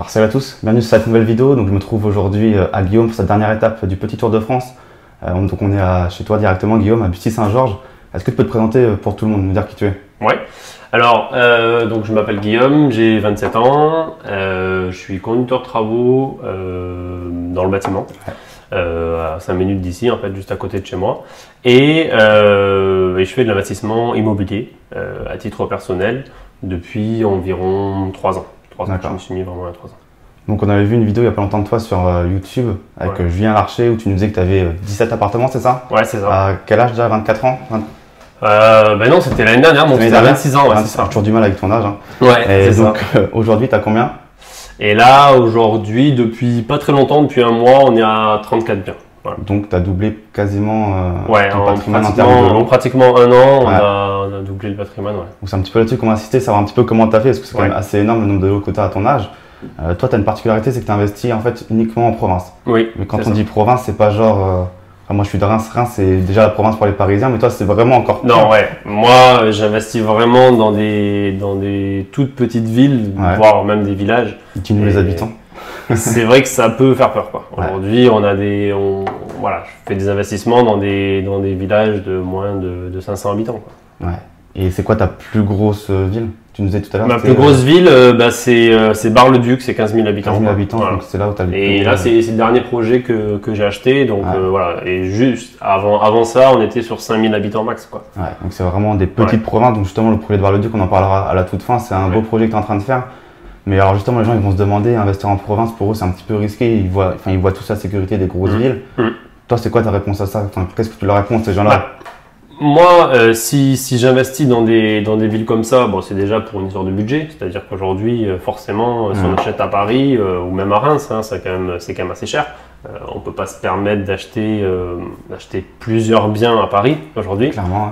Alors salut à tous, bienvenue sur cette nouvelle vidéo. Donc je me trouve aujourd'hui à Guillaume pour cette dernière étape du petit Tour de France. Donc on est chez toi directement Guillaume, à Bussy-Saint-Georges. Est-ce que tu peux te présenter pour tout le monde, nous dire qui tu es? Ouais, alors donc je m'appelle Guillaume, j'ai 27 ans, je suis conducteur de travaux dans le bâtiment, à 5 minutes d'ici en fait, juste à côté de chez moi. Et je fais de l'investissement immobilier à titre personnel depuis environ 3 ans. 3 ans, je me suis mis vraiment à 3 ans. Donc on avait vu une vidéo il y a pas longtemps de toi sur YouTube avec Julien Larcher où tu nous disais que tu avais 17 appartements, c'est ça? Ouais, c'est ça. À quel âge déjà? 24 ans? Ben non, c'était l'année dernière, donc c'était à 26 ans. Ouais, c'est ça. J'ai toujours du mal avec ton âge. Hein. Ouais, et donc aujourd'hui, tu as combien? Et là, aujourd'hui, depuis pas très longtemps, depuis un mois, on est à 34 biens. Voilà. Donc tu as doublé quasiment ton patrimoine en pratiquement un an, on a doublé le patrimoine. Ouais. Donc c'est un petit peu là-dessus qu'on va insister, savoir un petit peu comment tu as fait, parce que c'est quand même assez énorme le nombre de lots que tu as à ton âge. Toi, tu as une particularité, c'est que tu investis en fait uniquement en province. Oui. Mais quand on dit province, c'est pas genre. Moi, je suis de Reims. Reims, c'est déjà la province pour les Parisiens, mais toi, c'est vraiment encore plus. Non, ouais. Moi, j'investis vraiment dans des toutes petites villes, voire même des villages. Dis-nous les habitants. C'est vrai que ça peut faire peur, quoi. Aujourd'hui, voilà, je fais des investissements dans des villages de moins de 500 habitants, quoi. Ouais. Et c'est quoi ta plus grosse ville? Tu nous disais tout à l'heure. Ma plus grosse ville, c'est Bar-le-Duc, c'est 15 000 habitants. 15 000 habitants, voilà. Donc c'est là où tu as Et là, c'est le dernier projet que j'ai acheté. Donc voilà. Et juste avant ça, on était sur 5 000 habitants max, quoi. Ouais, donc c'est vraiment des petites provinces. Donc justement, le projet de Bar-le-Duc, on en parlera à la toute fin. C'est un beau projet que tu es en train de faire. Mais alors justement, les gens ils vont se demander, investir en province, pour eux, c'est un petit peu risqué. Ils voient toute la sécurité des grosses villes. Toi, c'est quoi ta réponse à ça? Qu'est-ce que tu leur réponds à ces gens-là? Moi, si j'investis dans des villes comme ça, bon, c'est déjà pour une histoire de budget. C'est-à-dire qu'aujourd'hui, forcément, si on achète à Paris ou même à Reims, hein, c'est quand même assez cher. On peut pas se permettre d'acheter plusieurs biens à Paris aujourd'hui. Clairement.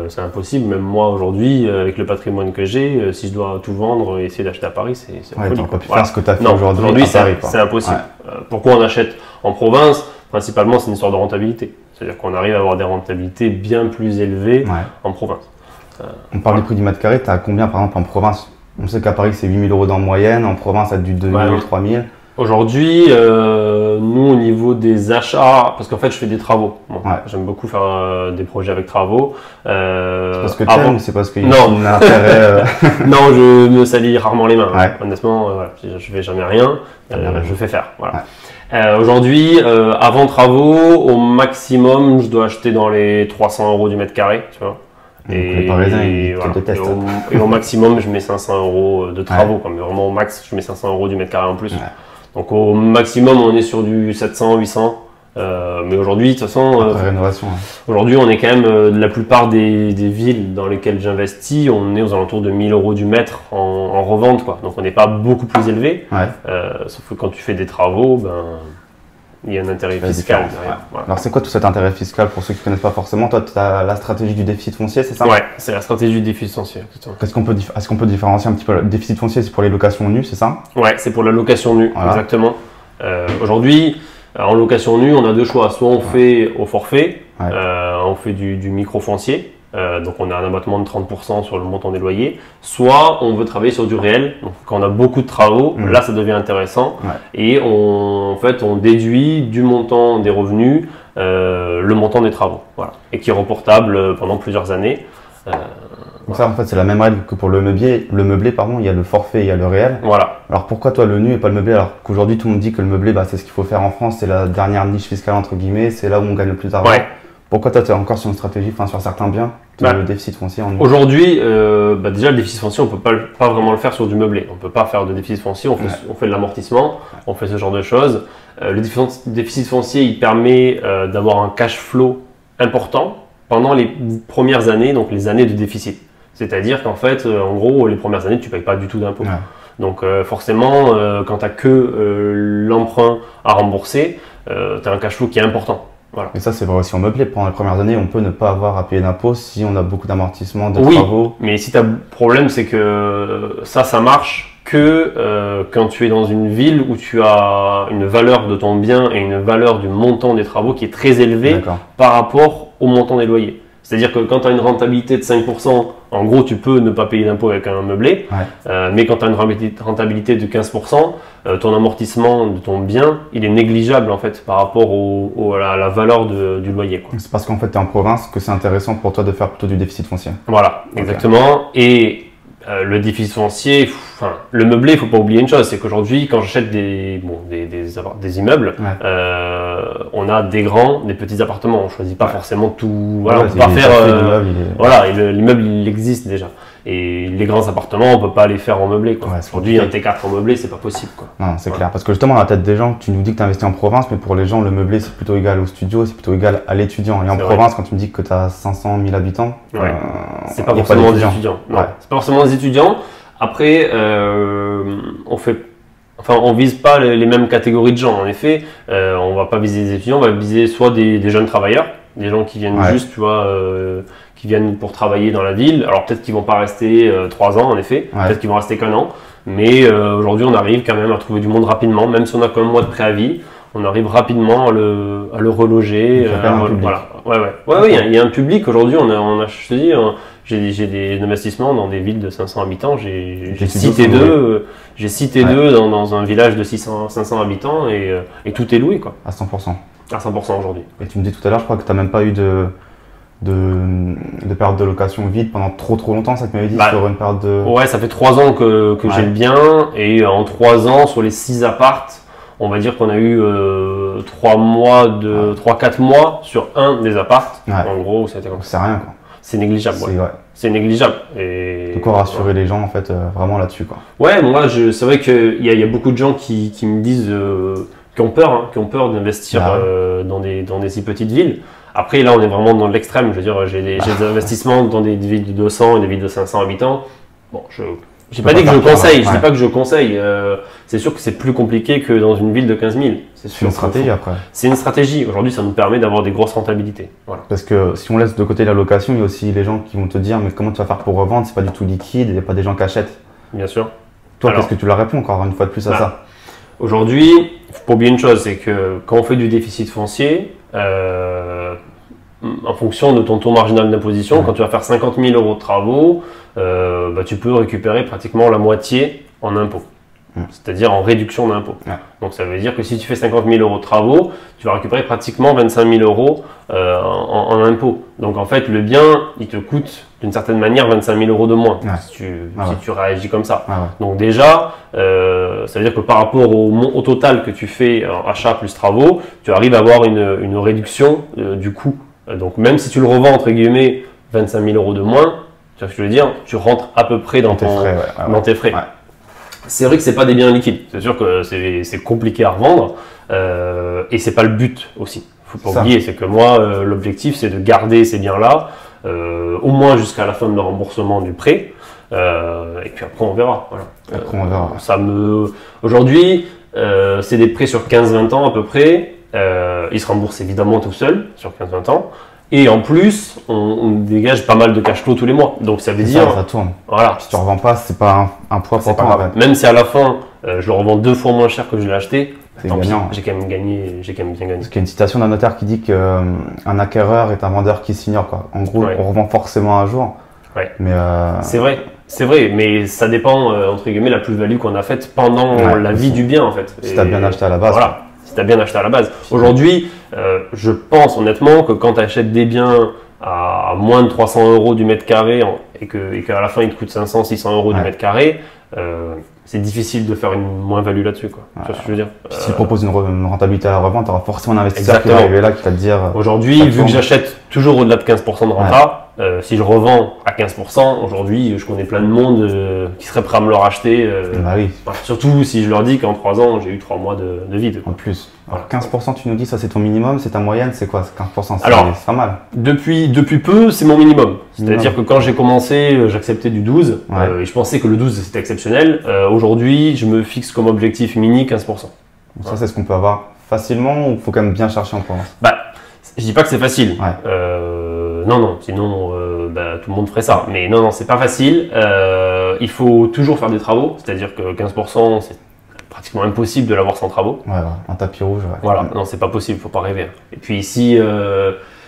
C'est impossible. Même moi aujourd'hui, avec le patrimoine que j'ai, si je dois tout vendre et essayer d'acheter à Paris, c'est folie. Tu n'as pas pu faire ce que tu as fait aujourd'hui à Paris. C'est impossible. Pourquoi on achète en province? Principalement, c'est une histoire de rentabilité. C'est-à-dire qu'on arrive à avoir des rentabilités bien plus élevées en province. On parle du prix du mètre carré, tu as combien par exemple en province? On sait qu'à Paris c'est 8 000 € en moyenne, en province ça a du 2 000, 3 000. Aujourd'hui, nous au niveau des achats, parce qu'en fait je fais des travaux. Bon, j'aime beaucoup faire des projets avec travaux. C'est parce que tu aimes ou c'est parce qu'il y a un intérêt Non, je me salis rarement les mains. Honnêtement, je fais jamais rien, je fais faire. Voilà. Aujourd'hui, avant travaux, au maximum, je dois acheter dans les 300 € du mètre carré, tu vois. Et les Parisiens, ils te détestent. Et au maximum, je mets 500 € de travaux. Quoi. Mais vraiment au max, je mets 500 € du mètre carré en plus. Donc au maximum, on est sur du 700, 800. Mais aujourd'hui, de toute façon, aujourd'hui, on est quand même, la plupart des villes dans lesquelles j'investis, on est aux alentours de 1 000 € du mètre en revente, quoi. Donc on n'est pas beaucoup plus élevé. Sauf que quand tu fais des travaux, il y a un intérêt fiscal derrière. Alors c'est quoi tout cet intérêt fiscal pour ceux qui ne connaissent pas forcément? Toi, tu as la stratégie du déficit foncier, c'est ça? Ouais, c'est la stratégie du déficit foncier. Est-ce qu'on peut différencier un petit peu? Le déficit foncier, c'est pour les locations nues, c'est ça? Ouais, c'est pour la location nue, exactement. Aujourd'hui, en location nue, on a deux choix. Soit on fait au forfait, on fait du micro-foncier, donc on a un abattement de 30% sur le montant des loyers. Soit on veut travailler sur du réel, donc quand on a beaucoup de travaux, là ça devient intéressant. Et en fait, on déduit du montant des revenus le montant des travaux, voilà, et qui est reportable pendant plusieurs années. Donc ça en fait c'est la même règle que pour le meublé pardon, il y a le forfait, il y a le réel. Voilà. Alors pourquoi toi le nu et pas le meublé alors qu'aujourd'hui tout le monde dit que le meublé c'est ce qu'il faut faire en France, c'est la dernière niche fiscale entre guillemets, c'est là où on gagne le plus d'argent. Pourquoi toi tu es encore sur une stratégie, sur certains biens, le déficit foncier en nu? Aujourd'hui déjà le déficit foncier on peut pas vraiment le faire sur du meublé, on peut pas faire de déficit foncier, on fait de l'amortissement, on fait ce genre de choses. Le déficit foncier il permet d'avoir un cash flow important pendant les premières années, donc les années de déficit. C'est-à-dire qu'en fait, en gros, les premières années, tu ne payes pas du tout d'impôts. Donc forcément, quand tu n'as que l'emprunt à rembourser, tu as un cash flow qui est important. Voilà. Et ça, c'est vrai aussi en meublé. Pendant les premières années, on peut ne pas avoir à payer d'impôts si on a beaucoup d'amortissements, de travaux. Mais si tu as le problème, c'est que ça marche que quand tu es dans une ville où tu as une valeur de ton bien et une valeur du montant des travaux qui est très élevée par rapport au montant des loyers. C'est-à-dire que quand tu as une rentabilité de 5%, en gros, tu peux ne pas payer d'impôt avec un meublé. Mais quand tu as une rentabilité de 15%, ton amortissement de ton bien, il est négligeable en fait par rapport à la valeur du loyer. C'est parce qu'en fait, tu es en province que c'est intéressant pour toi de faire plutôt du déficit foncier. Voilà, exactement. Et le déficit foncier, le meublé, il ne faut pas oublier une chose, c'est qu'aujourd'hui, quand j'achète des immeubles, on a des grands, des petits appartements. On ne choisit pas forcément tout. Voilà, on peut pas faire. Voilà, l'immeuble, il existe déjà. Et les grands appartements, on ne peut pas les faire en meublé. Aujourd'hui, un T4 en meublé, c'est pas possible. Non, c'est clair. Parce que justement, dans la tête des gens, tu nous dis que tu investis en province, mais pour les gens, le meublé, c'est plutôt égal au studio, c'est plutôt égal à l'étudiant. Et en province, quand tu me dis que tu as 500 000 habitants, c'est pas forcément des étudiants. C'est pas forcément des étudiants. Après, on vise pas les mêmes catégories de gens. En effet, on va pas viser des étudiants, on va viser soit des jeunes travailleurs, des gens qui viennent juste, tu vois, qui viennent pour travailler dans la ville. Alors peut-être qu'ils vont pas rester 3 ans, en effet, peut-être qu'ils vont rester qu'1 an. Mais aujourd'hui, on arrive quand même à trouver du monde rapidement, même si on a qu'un mois de préavis. On arrive rapidement à le reloger. Il y a un public aujourd'hui. Je te dis, j'ai des investissements dans des villes de 500 habitants. J'ai cité deux. J'ai cité deux dans un village de 500 habitants et tout est loué quoi. À 100%. À 100% aujourd'hui. Et tu me dis tout à l'heure, je crois que tu n'as même pas eu de période de location vide pendant trop longtemps, ça que tu m'avais dit sur une période de... Ouais, ça fait 3 ans que j'ai le bien et en 3 ans, sur les 6 appartes, on va dire qu'on a eu 3-4 mois sur un des apparts. En gros, c'était comme ça. C'est rien quoi. C'est négligeable. C'est négligeable. Et de quoi rassurer les gens en fait vraiment là-dessus quoi. Ouais, moi c'est vrai qu'il y a beaucoup de gens qui me disent qui ont peur d'investir dans des si petites villes. Après là on est vraiment dans l'extrême. Je veux dire, j'ai des investissements dans des villes de 200 et des villes de 500 habitants. Bon, j'ai pas dit que je conseille, je dis pas que je conseille. C'est sûr que c'est plus compliqué que dans une ville de 15 000. C'est une stratégie après. C'est une stratégie. Aujourd'hui, ça nous permet d'avoir des grosses rentabilités. Voilà. Parce que si on laisse de côté la location, il y a aussi les gens qui vont te dire mais comment tu vas faire pour revendre, c'est pas du tout liquide, il n'y a pas des gens qui achètent. Bien sûr. Toi, qu'est-ce que tu leur réponds encore une fois de plus à ça? Aujourd'hui, il faut pas oublier une chose, c'est que quand on fait du déficit foncier, en fonction de ton taux marginal d'imposition, quand tu vas faire 50 000 € de travaux, tu peux récupérer pratiquement la moitié en impôts, c'est-à-dire en réduction d'impôts. Donc ça veut dire que si tu fais 50 000 € de travaux, tu vas récupérer pratiquement 25 000 € en impôts. Donc en fait, le bien, il te coûte d'une certaine manière 25 000 € de moins si tu réagis comme ça. Donc déjà, ça veut dire que par rapport au total que tu fais en achat plus travaux, tu arrives à avoir une réduction du coût. Donc même si tu le revends entre guillemets 25 000 € de moins, tu vois ce que je veux dire, tu rentres à peu près dans tes frais. C'est vrai que c'est pas des biens liquides. C'est sûr que c'est compliqué à revendre et c'est pas le but aussi. Faut pas oublier, c'est que moi l'objectif c'est de garder ces biens-là au moins jusqu'à la fin de le remboursement du prêt et puis après on verra. Voilà. Après on verra. Aujourd'hui c'est des prêts sur 15-20 ans à peu près. Ils se remboursent évidemment tout seul sur 15-20 ans. Et en plus, on dégage pas mal de cash flow tous les mois. Donc ça veut dire. Ça tourne. Voilà. Si tu ne revends pas, c'est pas un poids pour toi. Même si à la fin, je le revends 2 fois moins cher que je l'ai acheté, gagnant. J'ai quand même gagné, bien gagné. Parce qu'il y a une citation d'un notaire qui dit qu'un acquéreur est un vendeur qui s'ignore quoi. En gros, on revend forcément un jour. Mais c'est vrai, mais ça dépend entre guillemets la plus-value qu'on a faite pendant la vie du bien en fait. Si tu as bien acheté à la base. Voilà. Si tu as bien acheté à la base. Aujourd'hui, je pense honnêtement que quand tu achètes des biens à moins de 300 € du mètre carré et qu'à la fin il te coûte 500-600 € du mètre carré, c'est difficile de faire une moins-value là-dessus. Tu vois ce que je veux dire? Si tu proposes une rentabilité à la revente, tu auras forcément un investisseur qui va arriver là qui va te dire. Aujourd'hui, vu que j'achète toujours au-delà de 15% de renta, si je revends à 15%, aujourd'hui, je connais plein de monde qui serait prêt à me le racheter. Surtout si je leur dis qu'en 3 ans, j'ai eu 3 mois de vide. En plus. Alors 15%, tu nous dis, ça c'est ton minimum, c'est ta moyenne, c'est quoi? 15%, c'est pas mal. Depuis peu, c'est mon minimum. C'est-à-dire que quand j'ai commencé, j'acceptais du 12 et je pensais que le 12 c'était exceptionnel. Aujourd'hui, je me fixe comme objectif mini 15%. Donc ça, c'est ce qu'on peut avoir facilement ou il faut quand même bien chercher en province? Je dis pas que c'est facile. Non, sinon tout le monde ferait ça. Mais non, c'est pas facile. Il faut toujours faire des travaux, c'est-à-dire que 15%, c'est pratiquement impossible de l'avoir sans travaux. Un tapis rouge. Voilà, non, c'est pas possible, faut pas rêver. Et puis si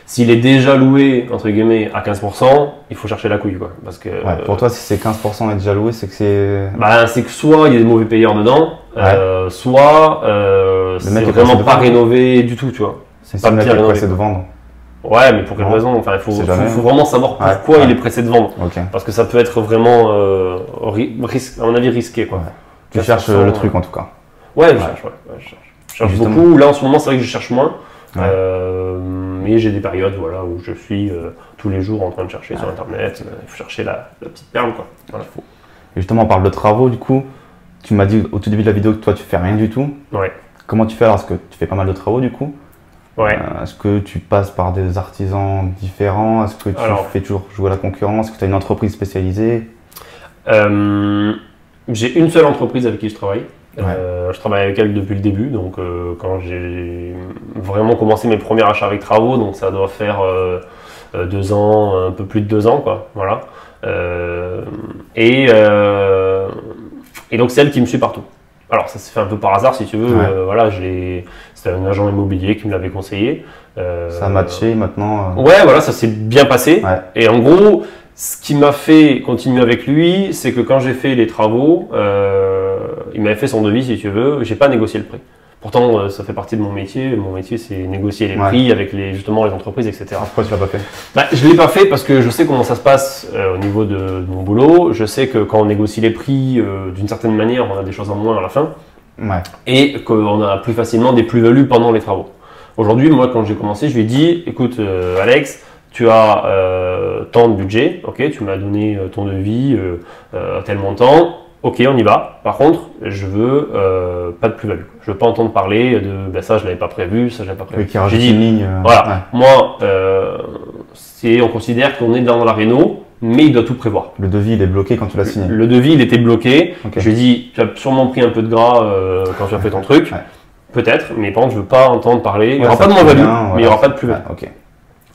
S'il est déjà loué, entre guillemets, à 15%, il faut chercher la couille, quoi. Parce que, pour toi, si c'est 15% est déjà loué, c'est que c'est... c'est que soit il y a des mauvais payeurs dedans, soit c'est vraiment pas rénové du tout, tu vois. C'est pas bien rénové. C'est de vendre. Ouais, mais pour quelle raison? Enfin, il faut vraiment savoir pourquoi il est pressé de vendre. Parce que ça peut être vraiment, à mon avis, risqué, quoi. Tu cherches le truc, en tout cas. Ouais, je cherche beaucoup. Là, en ce moment, c'est vrai que je cherche moins. Mais j'ai des périodes où je suis tous les jours en train de chercher sur Internet. Il faut chercher la petite perle, quoi. Voilà. Et justement, on parle de travaux, du coup. Tu m'as dit au tout début de la vidéo que toi, tu fais rien du tout. Ouais. Comment tu fais alors? Est-ce que tu fais pas mal de travaux, du coup? Ouais. Est-ce que tu passes par des artisans différents? Est-ce que tu fais toujours jouer à la concurrence? Est-ce que tu as une entreprise spécialisée? J'ai une seule entreprise avec qui je travaille. Je travaille avec elle depuis le début, donc quand j'ai vraiment commencé mes premiers achats avec travaux, donc ça doit faire 2 ans, un peu plus de 2 ans, quoi. Voilà. Et donc c'est elle qui me suit partout. Alors ça s'est fait un peu par hasard, si tu veux. C'était un agent immobilier qui me l'avait conseillé. Ça a matché maintenant. Ouais, voilà, ça s'est bien passé. Et en gros, ce qui m'a fait continuer avec lui, c'est que quand j'ai fait les travaux, il m'avait fait son devis, si tu veux. J'ai pas négocié le prix. Pourtant, ça fait partie de mon métier. Mon métier, c'est négocier les prix avec justement les entreprises, etc. Pourquoi tu l'as pas fait? Je l'ai pas fait parce que je sais comment ça se passe au niveau de mon boulot. Je sais que quand on négocie les prix, d'une certaine manière, on a des choses en moins à la fin. Et qu'on a plus facilement des plus-values pendant les travaux. Aujourd'hui, moi, quand j'ai commencé, je lui ai dit, écoute, Alex, tu as tant de budget, ok, tu m'as donné ton devis à tel montant, ok, on y va. Par contre, je veux pas de plus-value. Je veux pas entendre parler de ça, je l'avais pas prévu, ça, je l'avais pas prévu. J'ai dit, moi, on considère qu'on est dans la réno, mais il doit tout prévoir. Le devis, il est bloqué quand tu l'as signé. Le devis, il était bloqué. Je lui ai dit, tu as sûrement pris un peu de gras quand tu as fait ton truc. Peut-être, mais par contre, je veux pas entendre parler. Il n'y aura pas de moins-value, mais il n'y aura pas de plus-value.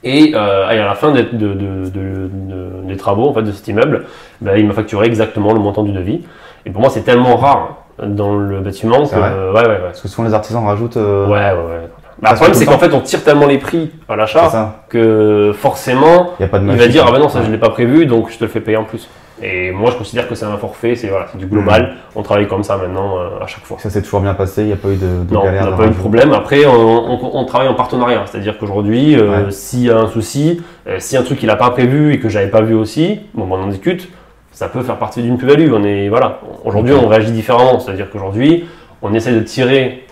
Et à la fin des travaux en fait, de cet immeuble, il m'a facturé exactement le montant du devis. Et pour moi, c'est tellement rare dans le bâtiment que. Parce que souvent les artisans rajoutent. Le problème, c'est qu'en fait, on tire tellement les prix à l'achat que forcément, il va dire ah ben non, ça je l'ai pas prévu, donc je te le fais payer en plus. Et moi, je considère que c'est un forfait, c'est du global. On travaille comme ça maintenant à chaque fois. Ça s'est toujours bien passé, il n'y a pas eu de galère. Non, on n'a pas eu de problème. Après, on travaille en partenariat. C'est-à-dire qu'aujourd'hui, s'il y a un souci, si un truc qu'il n'a pas prévu et que j'avais pas vu aussi, on en discute, ça peut faire partie d'une plus-value. Aujourd'hui, on réagit différemment. C'est-à-dire qu'aujourd'hui, on essaie de tirer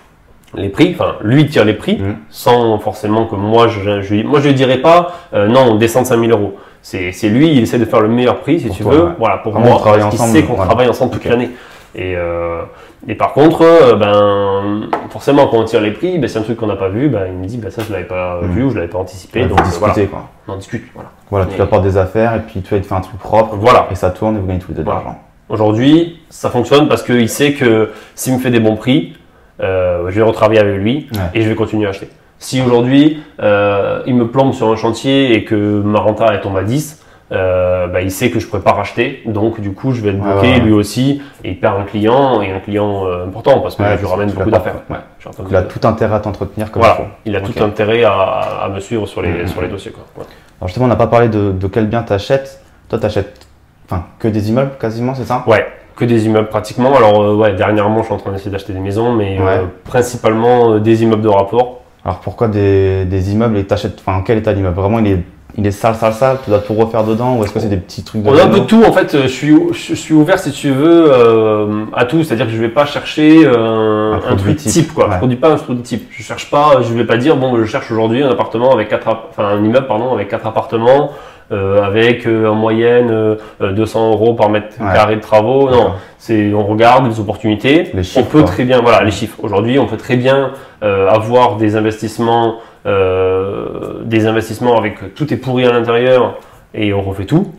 les prix, enfin lui tire les prix sans forcément que moi je lui dirais pas non on descend de 5 000 €. C'est lui, il essaie de faire le meilleur prix si tu veux. Voilà, pour moi, parce qu'il sait qu'on travaille ensemble toute l'année. Et par contre, forcément quand on tire les prix, c'est un truc qu'on n'a pas vu, il me dit ça je l'avais pas vu ou je l'avais pas anticipé. Donc on en discute. Voilà, tu lui apportes des affaires et puis tu fais un truc propre. Et ça tourne et vous gagnez tous les deux de l'argent. Aujourd'hui, ça fonctionne parce qu'il sait que s'il me fait des bons prix, je vais retravailler avec lui et je vais continuer à acheter. Si aujourd'hui il me plombe sur un chantier et que ma renta elle tombe à 10, il sait que je ne pourrais pas racheter, donc du coup je vais être bloqué lui aussi et il perd un client et un client important parce que je lui ramène beaucoup d'affaires. Il a tout intérêt à t'entretenir comme il a tout intérêt à me suivre sur les dossiers. Alors justement on n'a pas parlé de quel bien tu achètes. Toi tu achètes que des immeubles quasiment, c'est ça? Ouais. Que des immeubles pratiquement. Alors dernièrement je suis en train d'essayer d'acheter des maisons, mais principalement des immeubles de rapport. Alors pourquoi des immeubles et t'achètes, quel état d'immeuble? Vraiment il est sale, tu dois tout refaire dedans ou est-ce que c'est des petits trucs de... On a un peu de tout en fait, je suis ouvert si tu veux à tout, c'est-à-dire que je vais pas chercher un truc type quoi. Je produis pas un truc type, je vais pas dire je cherche aujourd'hui un appartement avec un immeuble avec 4 appartements. Avec en moyenne 200 € par mètre carré de travaux. Non, on regarde les opportunités. Les chiffres, on peut très bien, les chiffres. Aujourd'hui, on peut très bien avoir des investissements avec tout est pourri à l'intérieur et on refait tout.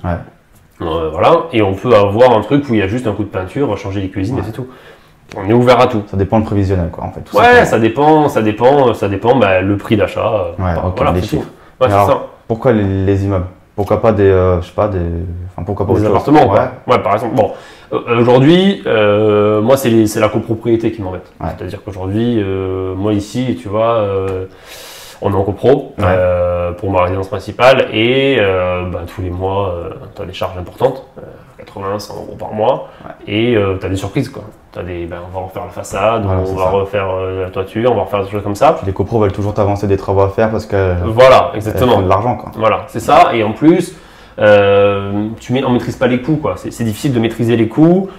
Et on peut avoir un truc où il y a juste un coup de peinture, changer les cuisines et c'est tout. On est ouvert à tout. Ça dépend du prévisionnel quoi en fait. Ça dépend le prix d'achat. Les chiffres. Pourquoi les immeubles? Pourquoi pas des appartements par exemple. Bon, aujourd'hui, moi c'est la copropriété qui m'embête. C'est-à-dire qu'aujourd'hui, moi ici, tu vois, On est en copro pour ma résidence principale et tous les mois, tu as des charges importantes, 80, 100 euros par mois, et tu as des surprises, quoi. On va refaire la façade, on va refaire la toiture, on va refaire des choses comme ça. Puis les copros veulent toujours t'avancer des travaux à faire parce que voilà, exactement. font de l'argent, quoi. Voilà, c'est ça. Et en plus, on maîtrise pas les coûts, quoi. C'est difficile de maîtriser les coûts.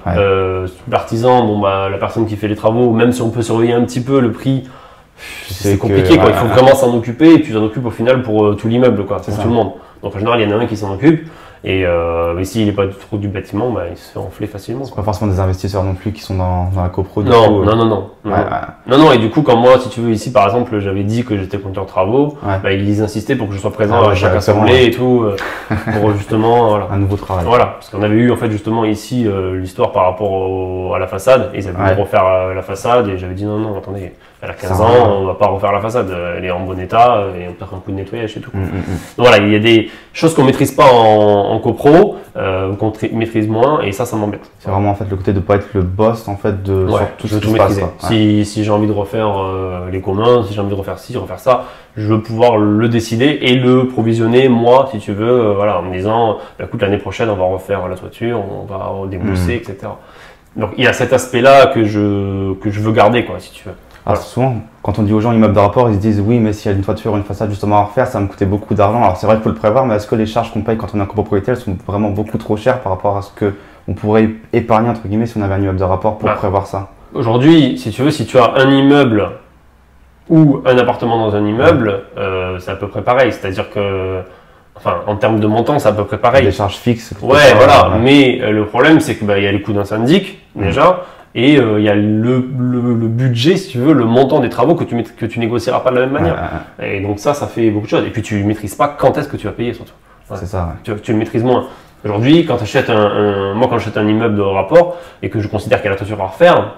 L'artisan, la personne qui fait les travaux, même si on peut surveiller un petit peu le prix, c'est compliqué, quoi. Il faut vraiment s'en occuper et tu t'en occupes au final pour tout l'immeuble, quoi, pour tout le monde. Donc en général, il y en a un qui s'en occupe. Et mais s'il n'est pas trop du bâtiment, il se fait enfler facilement. C'est pas forcément des investisseurs non plus qui sont dans la copro. Non. Et du coup, comme moi, si tu veux, ici par exemple, j'avais dit que j'étais conducteur travaux, ils insistaient pour que je sois présent à chaque assemblée et tout, pour justement. Voilà. Un nouveau travail. Voilà, parce qu'on avait eu en fait justement ici l'histoire par rapport à la façade, et ils avaient voulu refaire la façade, et j'avais dit non, attendez, elle a 15 ans, on va pas refaire la façade, elle est en bon état, et on peut faire un coup de nettoyage et tout. Donc voilà, il y a des choses qu'on maîtrise pas en copro, qu'on maîtrise moins, et ça m'embête. C'est vraiment en fait le côté de pas être le boss en fait de tout ce qui se passe. Si j'ai envie de refaire les communs, si j'ai envie de refaire ci, refaire ça, je veux pouvoir le décider et le provisionner moi, si tu veux, en me disant, écoute, l'année prochaine on va refaire la toiture, on va démousser, etc. Donc il y a cet aspect-là que je veux garder, quoi, si tu veux. Alors souvent, quand on dit aux gens immeuble de rapport, ils se disent oui, mais s'il y a une toiture, une façade justement à refaire, ça va me coûter beaucoup d'argent. Alors c'est vrai qu'il faut le prévoir, mais est-ce que les charges qu'on paye quand on est en copropriété, elles sont vraiment beaucoup trop chères par rapport à ce qu'on pourrait épargner entre guillemets si on avait un immeuble de rapport pour prévoir ça? Aujourd'hui, si tu veux, si tu as un immeuble ou un appartement dans un immeuble, c'est à peu près pareil. C'est-à-dire que, en termes de montant, c'est à peu près pareil. Des charges fixes. Mais le problème, c'est que y a les coûts d'un syndic déjà. Et il y a le budget, si tu veux, le montant des travaux que tu négocieras pas de la même manière. Et donc ça fait beaucoup de choses. Et puis tu ne maîtrises pas quand est-ce que tu vas payer surtout. C'est ça. Tu le maîtrises moins. Aujourd'hui, quand tu achètes moi quand j'achète un immeuble de rapport et que je considère qu'il y a la toiture à refaire,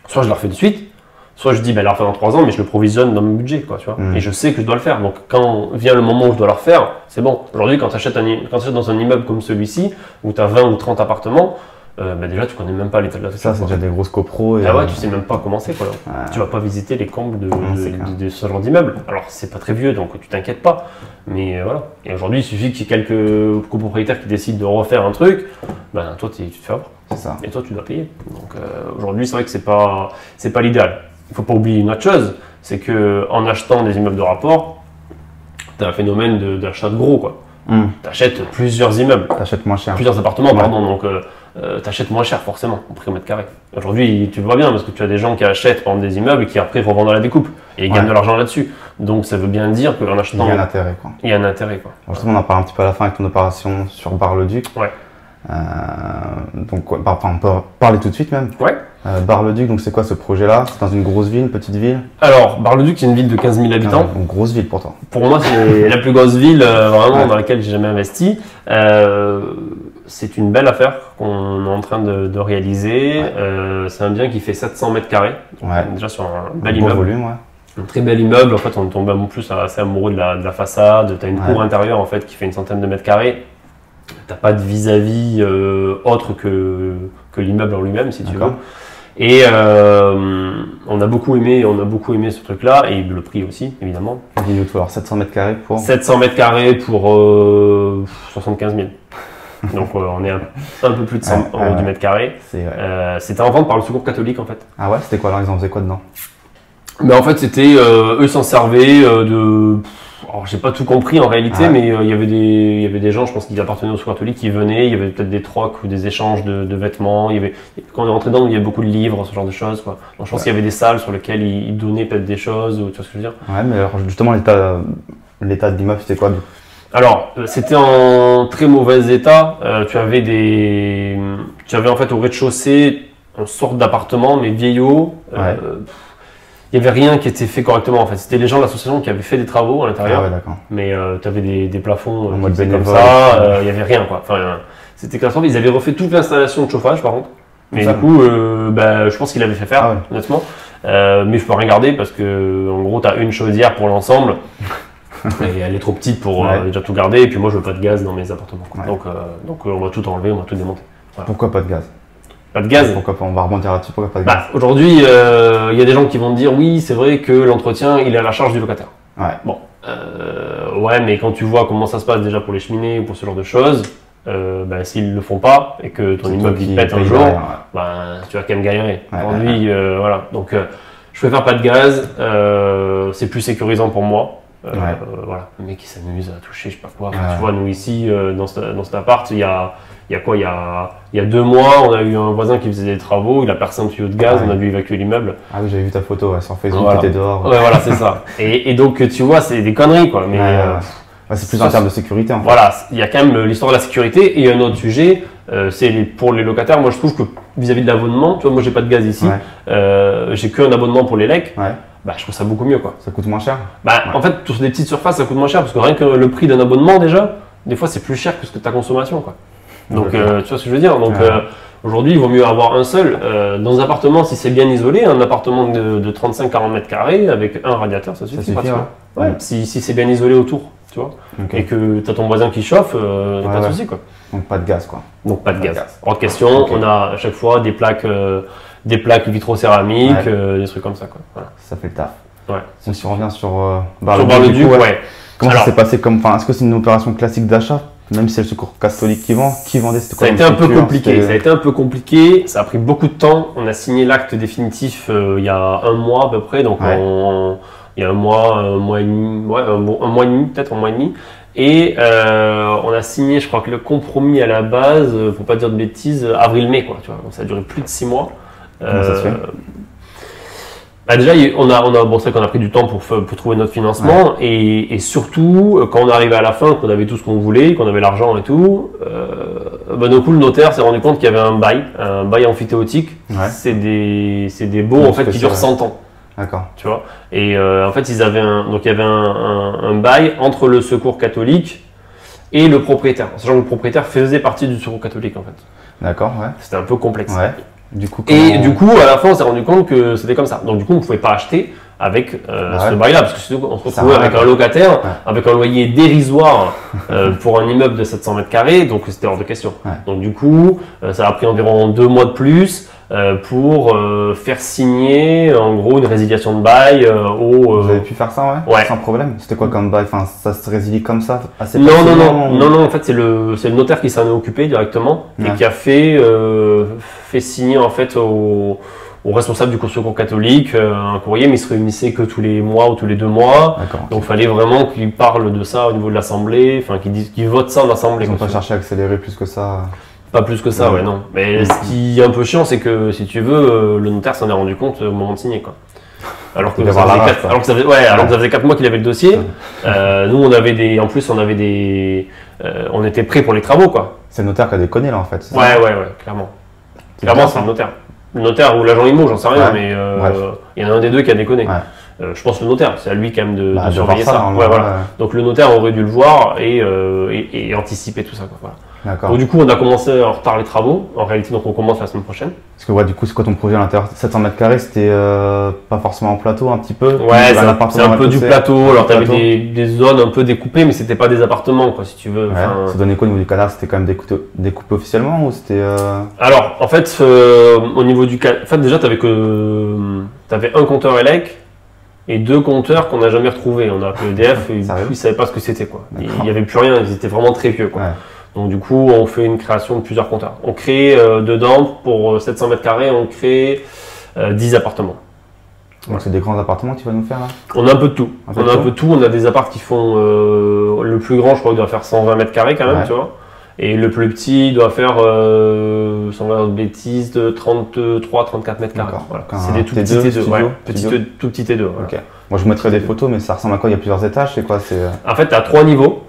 soit je la refais de suite, soit je dis la refais dans 3 ans, mais je le provisionne dans mon budget, quoi, tu vois. Et je sais que je dois le faire. Donc quand vient le moment où je dois le refaire, c'est bon. Aujourd'hui, quand tu achètes dans un immeuble comme celui-ci, où tu as 20 ou 30 appartements, déjà tu connais même pas l'état de la toiture. Ça, c'est déjà des grosses copros. Tu sais même pas comment c'est, quoi. Tu vas pas visiter les combles de ce genre d'immeuble. Alors c'est pas très vieux, donc tu t'inquiètes pas. Mais voilà. Et aujourd'hui, il suffit qu'il y ait quelques copropriétaires qui décident de refaire un truc, toi tu te fais avoir. C'est ça. Et toi tu dois payer. Donc aujourd'hui, c'est vrai que c'est pas l'idéal. Il faut pas oublier une autre chose, c'est que en achetant des immeubles de rapport, tu as un phénomène d'achat de gros, quoi. Tu achètes plusieurs immeubles. Tu achètes moins cher. Plusieurs appartements, pardon. Donc tu achètes moins cher forcément au prix au mètre carré. Aujourd'hui, tu le vois bien parce que tu as des gens qui achètent par exemple, des immeubles et qui après revendent à la découpe et ils gagnent de l'argent là-dessus. Donc ça veut bien dire qu'en achetant. Il y a un intérêt, quoi. Il y a un intérêt, quoi. Alors, justement, on en parle un petit peu à la fin avec ton opération sur Bar-le-Duc. Donc on peut parler tout de suite même. Bar-le-Duc, donc c'est quoi ce projet-là? C'est dans une grosse ville, une petite ville? Alors, Bar-le-Duc, c'est une ville de 15 000 habitants. Une grosse ville pourtant. Pour moi, c'est la plus grosse ville vraiment dans laquelle j'ai jamais investi. C'est une belle affaire qu'on est en train de réaliser. C'est un bien qui fait 700 mètres carrés. Déjà sur un bel immeuble. Volume, Un très bel immeuble. En fait, on tombe en plus assez amoureux de la façade. Tu as une cour intérieure en fait qui fait une centaine de mètres carrés. T'as pas de vis-à-vis autre que l'immeuble en lui-même, si tu veux. Et on a beaucoup aimé ce truc-là, et le prix aussi, évidemment. Dis-nous tout, alors 700 mètres carrés pour 700 mètres carrés pour 75 000. Donc on est un peu plus de 100 euros du mètre carré. C'était en vente par le Secours catholique en fait. Ah ouais, c'était quoi alors? Ils en faisaient quoi dedans? En fait, c'était eux s'en servaient de. Alors, j'ai pas tout compris en réalité, mais il y avait des gens, je pense qu'ils appartenaient au Secours catholique, qui venaient. Il y avait peut-être des trocs ou des échanges de vêtements. Quand on est rentré dedans, il y avait beaucoup de livres, ce genre de choses, quoi. Donc, je pense qu'il y avait des salles sur lesquelles ils donnaient peut-être des choses, ou tu vois ce que je veux dire. Ouais, mais alors justement, l'état de l'immeuble, c'était quoi? Alors, c'était en très mauvais état. Tu avais en fait au rez-de-chaussée une sorte d'appartement, mais vieillot. Il n'y avait rien qui était fait correctement en fait. C'était les gens de l'association qui avaient fait des travaux à l'intérieur. Mais tu avais des plafonds en mode bénévole, comme ça. Il n'y avait rien, quoi. C'était catastrophique. Ils avaient refait toute l'installation de chauffage par contre. Mais du coup, je pense qu'ils l'avaient fait faire, honnêtement. Mais je peux rien garder parce que en gros, tu as une chaudière pour l'ensemble. Et elle est trop petite pour déjà tout garder. Et puis moi, je veux pas de gaz dans mes appartements. Donc on va tout enlever, on va tout démonter. Voilà. Pourquoi pas de gaz? Pas de gaz. Pourquoi pas? On va rebondir là-dessus. Pourquoi pas de gaz? Aujourd'hui, il y a des gens qui vont me dire oui, c'est vrai que l'entretien, il est à la charge du locataire. Bon, ouais, mais quand tu vois comment ça se passe déjà pour les cheminées ou pour ce genre de choses, s'ils ne le font pas et que ton immeuble il pète un jour, tu vas quand même galérer. Aujourd'hui, voilà. Donc, je préfère pas de gaz, c'est plus sécurisant pour moi. Voilà, le mec qui s'amuse à toucher, je sais pas quoi. Tu vois, nous ici, dans cet appart, il y a 2 mois, on a eu un voisin qui faisait des travaux, il a percé un tuyau de gaz, on a dû évacuer l'immeuble. Ah oui, j'avais vu ta photo sur Facebook, tu étais dehors. Ouais, voilà, c'est ça. Et donc, tu vois, c'est des conneries, quoi. Mais c'est plus en termes de sécurité, en fait. Voilà, il y a quand même l'histoire de la sécurité. Et un autre sujet, c'est pour les locataires. Moi, je trouve que vis-à-vis de l'abonnement, tu vois, moi, j'ai pas de gaz ici. J'ai qu'un abonnement pour les LEC. Je trouve ça beaucoup mieux, quoi. Ça coûte moins cher? En fait, sur des petites surfaces, ça coûte moins cher parce que rien que le prix d'un abonnement, déjà, des fois, c'est plus cher que ce que ta consommation, quoi. Donc, tu vois ce que je veux dire? Donc, aujourd'hui, il vaut mieux avoir un seul. Dans un appartement, si c'est bien isolé, un appartement de 35-40 mètres carrés avec un radiateur, ça suffit. Si c'est bien isolé autour, tu vois, et que tu as ton voisin qui chauffe, pas de souci, quoi. Donc, pas de gaz, quoi. Donc, pas de gaz. Hors de question, on a à chaque fois des plaques vitrocéramiques, des trucs comme ça, quoi. Voilà. Ça fait le taf. Ouais. Donc, si on revient sur Bar-le-Duc, comment ça s'est passé est-ce que c'est une opération classique d'achat? Même si c'est le Secours catholique qui vendait, c'était quoi? Ça a été un peu compliqué. Ça a été un peu compliqué. Ça a pris beaucoup de temps. On a signé l'acte définitif il y a 1 mois à peu près. Donc il y a un mois et demi, un mois et demi, peut-être un mois et demi. Et on a signé, je crois que le compromis à la base, pour pas dire de bêtises, avril-mai, quoi. Tu vois. Donc ça a duré plus de 6 mois. Comment ça se fait? Déjà, bon, c'est vrai qu'on a pris du temps pour trouver notre financement et surtout, quand on est arrivé à la fin, qu'on avait tout ce qu'on voulait, qu'on avait l'argent et tout, d'un coup, le notaire s'est rendu compte qu'il y avait un bail amphithéotique. C'est des baux en fait qui durent 100 ans. D'accord. Tu vois. Et en fait, il y avait un bail entre le Secours catholique et le propriétaire. Sachant que le propriétaire faisait partie du Secours catholique en fait. D'accord, C'était un peu complexe. Du coup, à la fin, on s'est rendu compte que c'était comme ça. Donc, du coup, on ne pouvait pas acheter avec ce bail-là, parce que sinon, on se retrouvait avec un locataire, avec un loyer dérisoire pour un immeuble de 700 mètres carrés, donc c'était hors de question. Donc, du coup, ça a pris environ 2 mois de plus pour faire signer, en gros, une résiliation de bail Vous avez pu faire ça, sans problème? C'était quoi comme bail? Enfin, ça se résilie comme ça assez Non, en fait, c'est le notaire qui s'en est occupé directement et qui a fait signer, en fait, au responsable du Secours catholique un courrier, mais il se réunissait que tous les mois ou tous les 2 mois. Donc, il fallait vraiment qu'il parle de ça au niveau de l'Assemblée, enfin, qu'il vote ça en Assemblée. Ils n'ont pas cherché à accélérer plus que ça? Pas plus que ça, non. Mais ce qui est un peu chiant, c'est que, si tu veux, le notaire s'en est rendu compte au moment de signer, quoi. Alors que ça faisait 4 mois qu'il avait le dossier. Nous, on était prêts pour les travaux, quoi. C'est le notaire qui a déconné, là, en fait. Ouais, clairement. Clairement, c'est le notaire. Le notaire ou l'agent IMO, j'en sais rien, mais il y en a un des deux qui a déconné. Je pense le notaire, c'est à lui quand même de surveiller ça. Donc le notaire aurait dû le voir et anticiper tout ça, quoi. Voilà. Donc du coup, on a commencé en retard les travaux. En réalité, donc on commence la semaine prochaine. Parce que du coup, c'est quoi ton projet à l'intérieur? 700 mètres carrés, c'était pas forcément en plateau, un petit peu? Ouais, c'est un peu du plateau. Alors, tu avais des zones un peu découpées, mais c'était pas des appartements, quoi, si tu veux. Ça donnait quoi au niveau du cadastre? C'était quand même découpé officiellement ou c'était Alors, en fait, au niveau du cadastre, en fait, déjà, t'avais un compteur ELEC et 2 compteurs qu'on n'a jamais retrouvés. On a appelé EDF et ils savaient pas ce que c'était, quoi. Il y avait plus rien, ils étaient vraiment très vieux, quoi. Donc du coup, on fait une création de plusieurs compteurs. On crée dedans, pour 700 mètres carrés, on crée 10 appartements. Donc c'est des grands appartements que tu vas nous faire là? On a un peu de tout. On a des apparts qui font, le plus grand, je crois, il doit faire 120 mètres carrés quand même, tu vois. Et le plus petit doit faire, sans faire de bêtises, de 33-34 mètres carrés. Voilà. C'est des tout petits T2. Tout petits T2. Voilà. Moi je vous mettrai des photos, mais ça ressemble à quoi? Il y a plusieurs étages, c'est quoi? En fait, tu as 3 niveaux.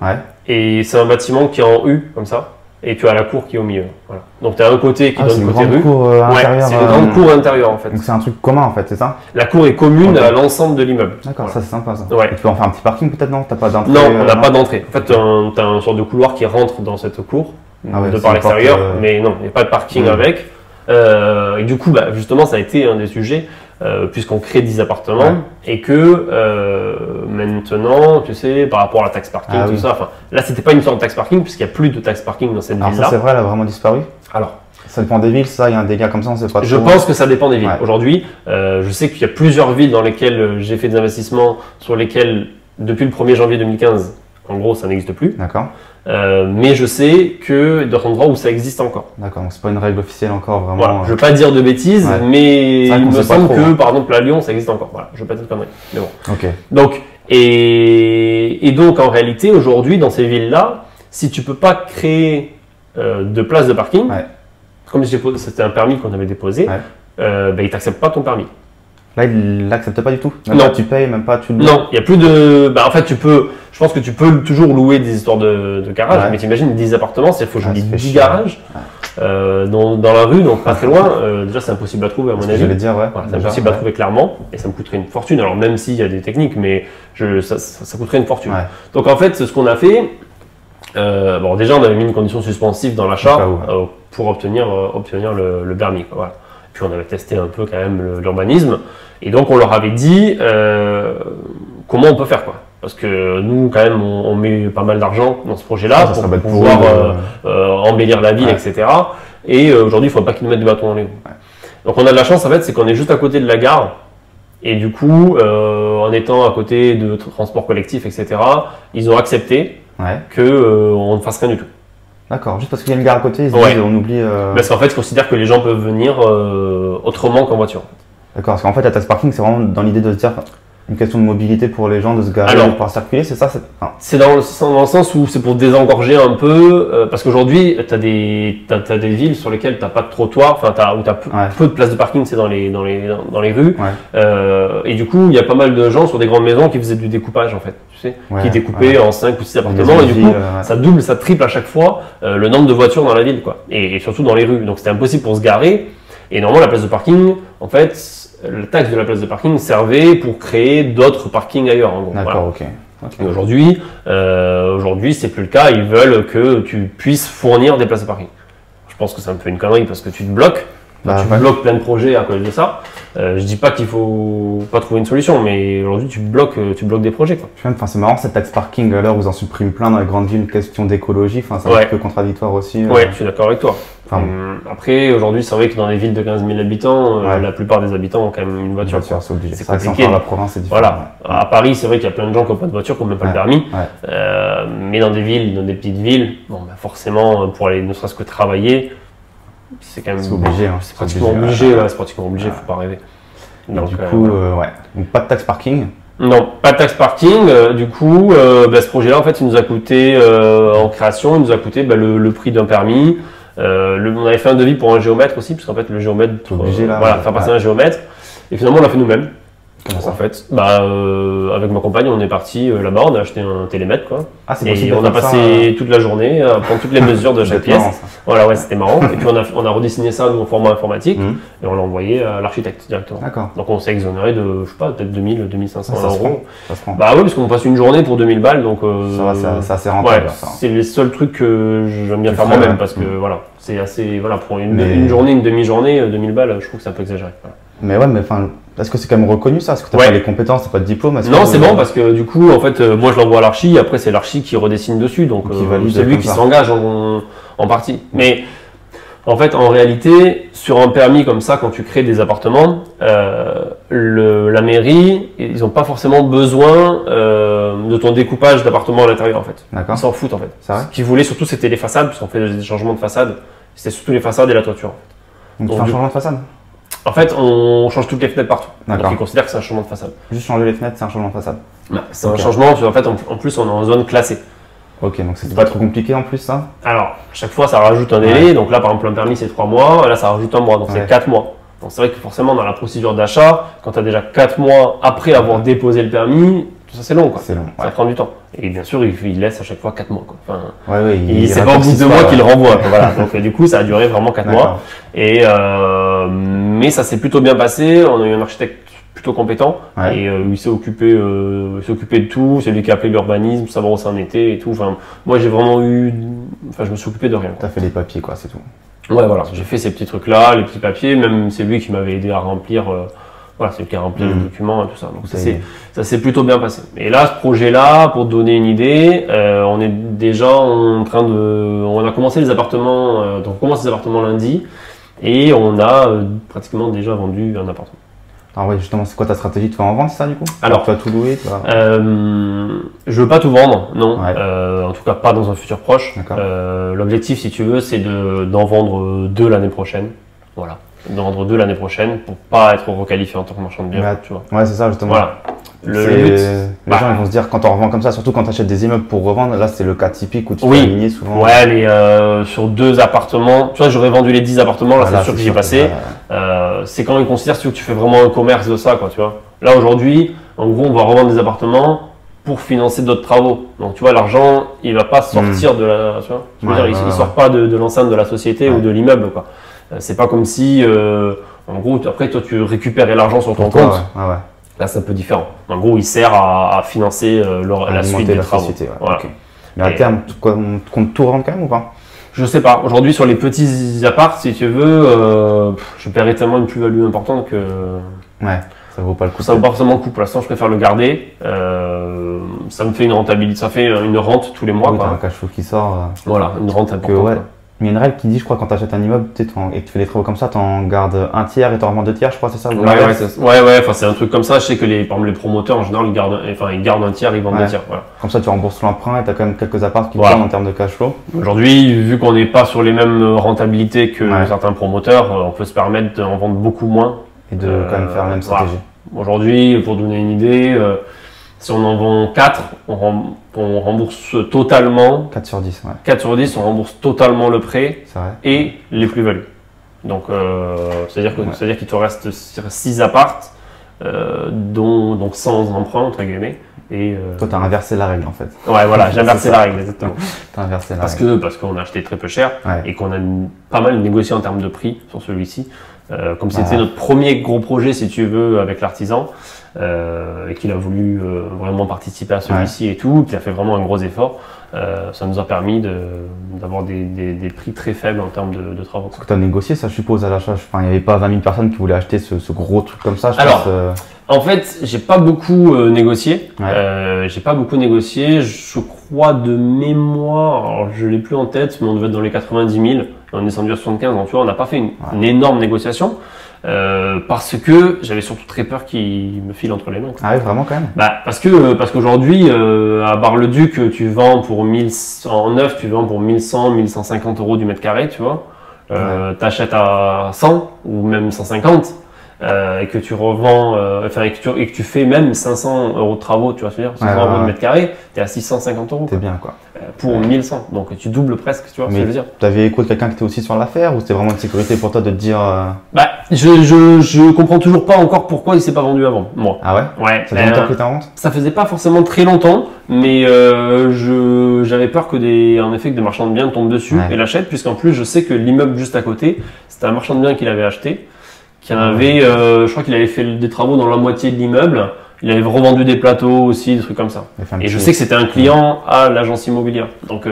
Et c'est un bâtiment qui est en U, comme ça. Et tu as la cour qui est au milieu. Voilà. Donc tu as un côté qui donne côté rue. C'est une grande cour intérieure en fait. Donc c'est un truc commun en fait, c'est ça? La cour est commune à l'ensemble de l'immeuble. D'accord, ça c'est sympa ça. Et tu peux en faire un petit parking peut-être, non? T'as pas d'entrée? Non, on n'a pas d'entrée. En fait, tu as un sorte de couloir qui rentre dans cette cour, de par l'extérieur, mais non, il n'y a pas de parking avec. Et du coup, justement, ça a été un des sujets. Puisqu'on crée 10 appartements et que maintenant, tu sais, par rapport à la taxe parking, tout ça, enfin, là, c'était pas une sorte de taxe parking puisqu'il n'y a plus de taxe parking dans cette ville-là. Ça, c'est vrai, elle a vraiment disparu? Alors, ça dépend des villes, ça, il y a un délire comme ça, on sait pas trop. Je pense que ça dépend des villes. Aujourd'hui, je sais qu'il y a plusieurs villes dans lesquelles j'ai fait des investissements sur lesquels depuis le 1er janvier 2015, en gros, ça n'existe plus. D'accord. Mais je sais que d'autres endroits où ça existe encore. D'accord, donc c'est pas une règle officielle encore vraiment. Voilà, je veux pas dire de bêtises, mais il me semble que par exemple à Lyon ça existe encore. Voilà, je veux pas dire de conneries. Mais bon. Ok. Donc, et donc en réalité aujourd'hui dans ces villes-là, si tu peux pas créer de place de parking, comme c'était un permis qu'on avait déposé, ils t'acceptent pas ton permis. Là, il l'accepte pas du tout. Même non. Pas, tu payes, même pas tu loues. Non, il y a plus de. En fait, je pense que tu peux toujours louer des histoires de garage, mais t'imagines 10 appartements, il faut que je lis 10 garages dans la rue, donc pas très loin. Déjà, c'est impossible à trouver à mon avis. J'allais dire, c'est impossible à trouver clairement, et ça me coûterait une fortune. Alors même s'il y a des techniques, mais ça coûterait une fortune. Donc en fait, ce qu'on a fait. Bon, déjà, on avait mis une condition suspensive dans l'achat pour obtenir le permis. Voilà. Puis on avait testé un peu quand même l'urbanisme. Et donc on leur avait dit comment on peut faire, quoi. Parce que nous, quand même, on met pas mal d'argent dans ce projet-là pour pouvoir embellir la ville, etc. Et aujourd'hui, il ne faut pas qu'ils nous mettent du bâton dans les roues. Donc on a de la chance, en fait, c'est qu'on est juste à côté de la gare. Et du coup, en étant à côté de transports collectifs, etc., ils ont accepté qu'on ne fasse rien du tout. D'accord, juste parce qu'il y a une gare à côté, ils se disent, on oublie. Parce qu'en fait, je considère que les gens peuvent venir autrement qu'en voiture. D'accord, parce qu'en fait, la taxe parking, c'est vraiment dans l'idée de se dire une question de mobilité pour les gens, de se garer, de pouvoir circuler, c'est ça? C'est dans le sens où c'est pour désengorger un peu, parce qu'aujourd'hui, tu as des villes sur lesquelles tu n'as pas de trottoir, où tu as peu de places de parking, c'est dans les rues. Et du coup, il y a pas mal de gens sur des grandes maisons qui faisaient du découpage, en fait, tu sais, qui découpaient en 5 ou 6 appartements, et du coup, ça double, ça triple à chaque fois le nombre de voitures dans la ville, quoi, et surtout dans les rues. Donc c'était impossible pour se garer, et normalement, la place de parking, en fait, la taxe de la place de parking servait pour créer d'autres parkings ailleurs, en gros. D'accord, Et aujourd'hui, c'est plus le cas. Ils veulent que tu puisses fournir des places de parking. Je pense que c'est un peu une connerie parce que tu te bloques. Tu bloques plein de projets à cause de ça. Je dis pas qu'il faut pas trouver une solution, mais aujourd'hui tu bloques des projets, quoi. C'est marrant cette taxe parking à l'heure où ils en suppriment plein dans les grandes villes, une question d'écologie. C'est un peu contradictoire aussi. Ouais, je suis d'accord avec toi. Après, aujourd'hui, c'est vrai que dans les villes de 15 000 habitants, la plupart des habitants ont quand même une voiture. C'est obligé. C'est compliqué. Dans la province, c'est différent. Voilà. À Paris, c'est vrai qu'il y a plein de gens qui n'ont pas de voiture, qui n'ont même pas le permis. Mais dans des villes, dans des petites villes, forcément, pour aller ne serait-ce que travailler, c'est quand même obligé. C'est pratiquement obligé. C'est pratiquement obligé. Faut pas rêver. Donc, du coup, donc pas de taxe parking. Non, pas de taxe parking. Du coup, ce projet-là, en fait, il nous a coûté en création, il nous a coûté le prix d'un permis. On avait fait un devis pour un géomètre aussi, parce qu'en fait le géomètre, faire passer un géomètre, et finalement on l'a fait nous-mêmes. En fait, avec ma compagne, on est parti là-bas, on a acheté un télémètre, quoi. Et on a passé toute la journée à prendre toutes les mesures de chaque pièce. Voilà, c'était marrant. Et puis on a redessiné ça en format informatique et on l'a envoyé à l'architecte directement. Donc on s'est exonéré de, je sais pas, peut-être 2000, 2500 euros. Oui, parce qu'on passe une journée pour 2000 balles, donc c'est assez rentable. C'est les seuls trucs que j'aime bien faire moi-même, parce que c'est assez, pour une journée, une demi-journée, 2000 balles, je trouve que c'est un peu exagéré. Mais est-ce que c'est quand même reconnu ça? Est-ce que tu n'as pas les compétences, tu n'as pas de diplôme? Non, c'est bon parce que du coup, en fait, moi je l'envoie à l'archi, après c'est l'archi qui redessine dessus, donc c'est lui qui s'engage en partie. Mais en fait, en réalité, sur un permis comme ça, quand tu crées des appartements, la mairie, ils n'ont pas forcément besoin de ton découpage d'appartements à l'intérieur, en fait. Ils s'en foutent, en fait. Ce qu'ils voulaient surtout, c'était les façades, parce qu'on fait des changements de façade. C'était surtout les façades et la toiture, en fait. Donc tu fais un changement de façade? En fait, on change toutes les fenêtres partout. Donc ils considèrent que c'est un changement de façade. Juste changer les fenêtres, c'est un changement de façade? C'est un changement, en fait, en plus, on est en zone classée. Ok, donc c'est pas trop compliqué en plus, ça? Alors, chaque fois, ça rajoute un délai. Donc là, par exemple, un permis, c'est 3 mois. Là, ça rajoute un mois, donc c'est 4 mois. Donc c'est vrai que forcément, dans la procédure d'achat, quand tu as déjà 4 mois après avoir déposé le permis, tout ça, c'est long, quoi. C'est long. Ça prend du temps. Et bien sûr, il laisse à chaque fois 4 mois, quoi. C'est pas au bout de 2 mois qu'il renvoie, quoi. Voilà. Donc du coup, ça a duré vraiment 4 mois. Et mais ça s'est plutôt bien passé. On a eu un architecte plutôt compétent et il s'est occupé de tout. C'est lui qui a appelé l'urbanisme, savoir où ça en était et tout. Moi, j'ai vraiment je me suis occupé de rien. Tu as fait les papiers, quoi, c'est tout. Ouais, voilà. J'ai fait ces petits trucs-là, les petits papiers. Même c'est lui qui m'avait aidé à remplir. C'est lui qui a rempli les documents et tout ça. Donc ça s'est plutôt bien passé. Et là, ce projet-là, pour donner une idée, on est déjà en train on a commencé les appartements. Donc on commence les appartements lundi et on a pratiquement déjà vendu un appartement. Alors justement, c'est quoi ta stratégie? Tu vas en vendre, c'est ça, du coup? Alors, tu vas tout louer, Je veux pas tout vendre, non. Ouais. En tout cas, pas dans un futur proche. L'objectif, si tu veux, c'est d'en vendre 2 l'année prochaine. Voilà. D'en vendre 2 l'année prochaine pour pas être requalifié en tant que marchand de biens. Tu vois. Ouais, c'est ça, justement. Voilà. Les gens ils vont se dire, quand on revend comme ça, surtout quand tu achètes des immeubles pour revendre, là c'est le cas typique où tu peux aligner souvent. Ouais, mais sur 2 appartements, tu vois, j'aurais vendu les 10 appartements, là c'est sûr que j'y ai passé. C'est quand ils considèrent que tu fais vraiment un commerce de ça, quoi, tu vois. Là aujourd'hui, en gros, on va revendre des appartements pour financer d'autres travaux. Donc tu vois, l'argent, il va pas sortir de la, tu vois, je veux dire, il sort pas de l'enceinte de la société ou de l'immeuble, quoi. C'est pas comme si, en gros, après toi tu récupérais l'argent sur ton compte. Là, c'est un peu différent. En gros, il sert à financer la suite des travaux. Voilà. Okay. Mais à terme, on compte tout revendre quand même ou pas? Je sais pas. Aujourd'hui, sur les petits apparts, si tu veux, je paierais tellement une plus-value importante que. Ouais, ça vaut pas le coup. Ça vaut pas forcément le coup. Pour l'instant, je préfère le garder. Ça me fait une rentabilité. Ça fait une rente tous les mois. Oui, t'as un cash flow qui sort. Voilà, une rente importante. Il y a une règle qui dit, je crois, quand tu achètes un immeuble et que tu fais des travaux comme ça, tu en gardes 1/3 et tu en revends 2/3, je crois, c'est ça? Ouais, enfin, c'est un truc comme ça. Je sais que par exemple, les promoteurs, en général, ils gardent 1/3, ils vendent 2/3. Voilà. Comme ça, tu rembourses l'emprunt et tu as quand même quelques apparts qui tournent en termes de cash flow. Aujourd'hui, vu qu'on n'est pas sur les mêmes rentabilités que certains promoteurs, on peut se permettre d'en vendre beaucoup moins. Et de quand même faire la même stratégie. Aujourd'hui, pour donner une idée, si on en vend 4, on rembourse totalement. 4 sur 10, ouais. 4 sur 10, on rembourse totalement le prêt et les plus-values. Donc, c'est-à-dire qu'il te reste 6 apparts, donc sans emprunt, entre guillemets. Et, toi, tu as inversé la règle en fait. Ouais, voilà, j'ai inversé la règle, exactement. Tu as inversé la règle. Parce qu'on a acheté très peu cher et qu'on a pas mal négocié en termes de prix sur celui-ci. Comme c'était notre premier gros projet, si tu veux, avec l'artisan, et qu'il a voulu vraiment participer à celui-ci et tout, qu'il a fait vraiment un gros effort, ça nous a permis d'avoir des prix très faibles en termes de travaux. Ce que tu as négocié, ça je suppose, à l'achat, il n'y avait pas 20 000 personnes qui voulaient acheter ce gros truc comme ça, en fait, j'ai pas beaucoup négocié. J'ai pas beaucoup négocié. Je crois de mémoire, alors je l'ai plus en tête, mais on devait être dans les 90 000. On est descendu à 75. Donc tu vois, on n'a pas fait une énorme négociation parce que j'avais surtout très peur qu'il me file entre les mains. Ah oui, vraiment quand même. Parce qu'aujourd'hui, à Bar-le-Duc, tu vends pour 1000 en neuf, tu vends pour 1100, 1150 euros du mètre carré, tu vois. T'achètes à 100 ou même 150. Et que tu revends, et que tu fais même 500 euros de travaux, tu vois, c'est-à-dire 500 euros de mètre carré, tu es à 650 euros. C'est bien quoi. Pour 1100, donc tu doubles presque, tu vois ce que je veux dire. Tu avais écho de quelqu'un qui était aussi sur l'affaire ou c'était vraiment une sécurité pour toi de te dire. Je comprends toujours pas encore pourquoi il s'est pas vendu avant, moi. Ah ouais? Ouais. Ça faisait longtemps que tu étais en vente? Ça faisait pas forcément très longtemps, mais j'avais peur que des marchands de biens tombent dessus et l'achètent, puisqu'en plus je sais que l'immeuble juste à côté, c'était un marchand de biens qui l'avait acheté. Qui en avait, je crois qu'il avait fait des travaux dans la moitié de l'immeuble. Il avait revendu des plateaux aussi, des trucs comme ça. Et je sais que c'était un client à l'agence immobilière. Donc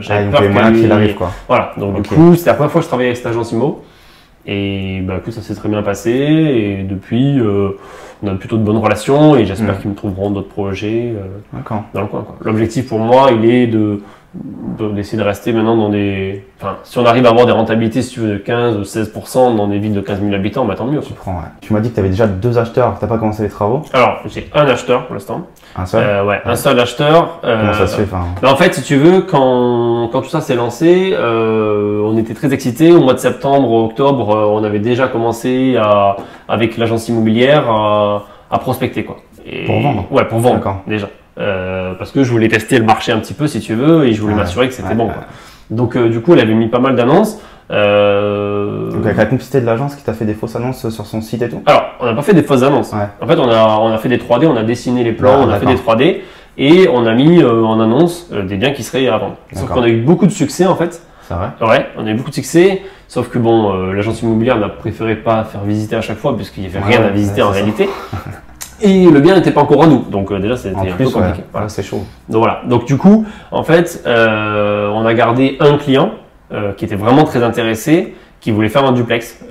j'avais peur qu'il arrive quoi. Voilà. Donc du coup, c'était la première fois que je travaillais avec cette agence immo. Et écoute, ça s'est très bien passé. Et depuis, on a plutôt de bonnes relations. Et j'espère qu'ils me trouveront d'autres projets dans le coin. L'objectif pour moi, il est d'essayer de rester maintenant dans des. Enfin, si on arrive à avoir des rentabilités, si tu veux, de 15 ou 16% dans des villes de 15 000 habitants, tant mieux. Tu m'as dit que tu avais déjà 2 acheteurs, que tu n'as pas commencé les travaux. Alors, j'ai un acheteur pour l'instant. Un seul un seul acheteur. Comment ça se fait En fait, si tu veux, quand tout ça s'est lancé, on était très excités. Au mois de septembre, octobre, on avait déjà commencé avec l'agence immobilière à prospecter, quoi. Pour vendre? Ouais, pour vendre, déjà. Parce que je voulais tester le marché un petit peu, si tu veux, et je voulais m'assurer que c'était bon. Quoi. Donc, du coup, elle avait mis pas mal d'annonces. Donc, avec la complicité de l'agence qui t'a fait des fausses annonces sur son site et tout? Alors, on n'a pas fait des fausses annonces. En fait, on a fait des 3D, on a dessiné les plans, on a fait des 3D, et on a mis en annonce des biens qui seraient à vendre. Sauf qu'on a eu beaucoup de succès, en fait. C'est vrai? Ouais, on a eu beaucoup de succès, sauf que bon, l'agence immobilière n'a préféré pas faire visiter à chaque fois, puisqu'il n'y avait rien à visiter en réalité. Et le bien n'était pas encore à nous, donc déjà c'était un peu compliqué. Voilà, c'est chaud. Donc voilà, donc du coup, en fait, on a gardé un client qui était vraiment très intéressé, qui voulait faire un duplex.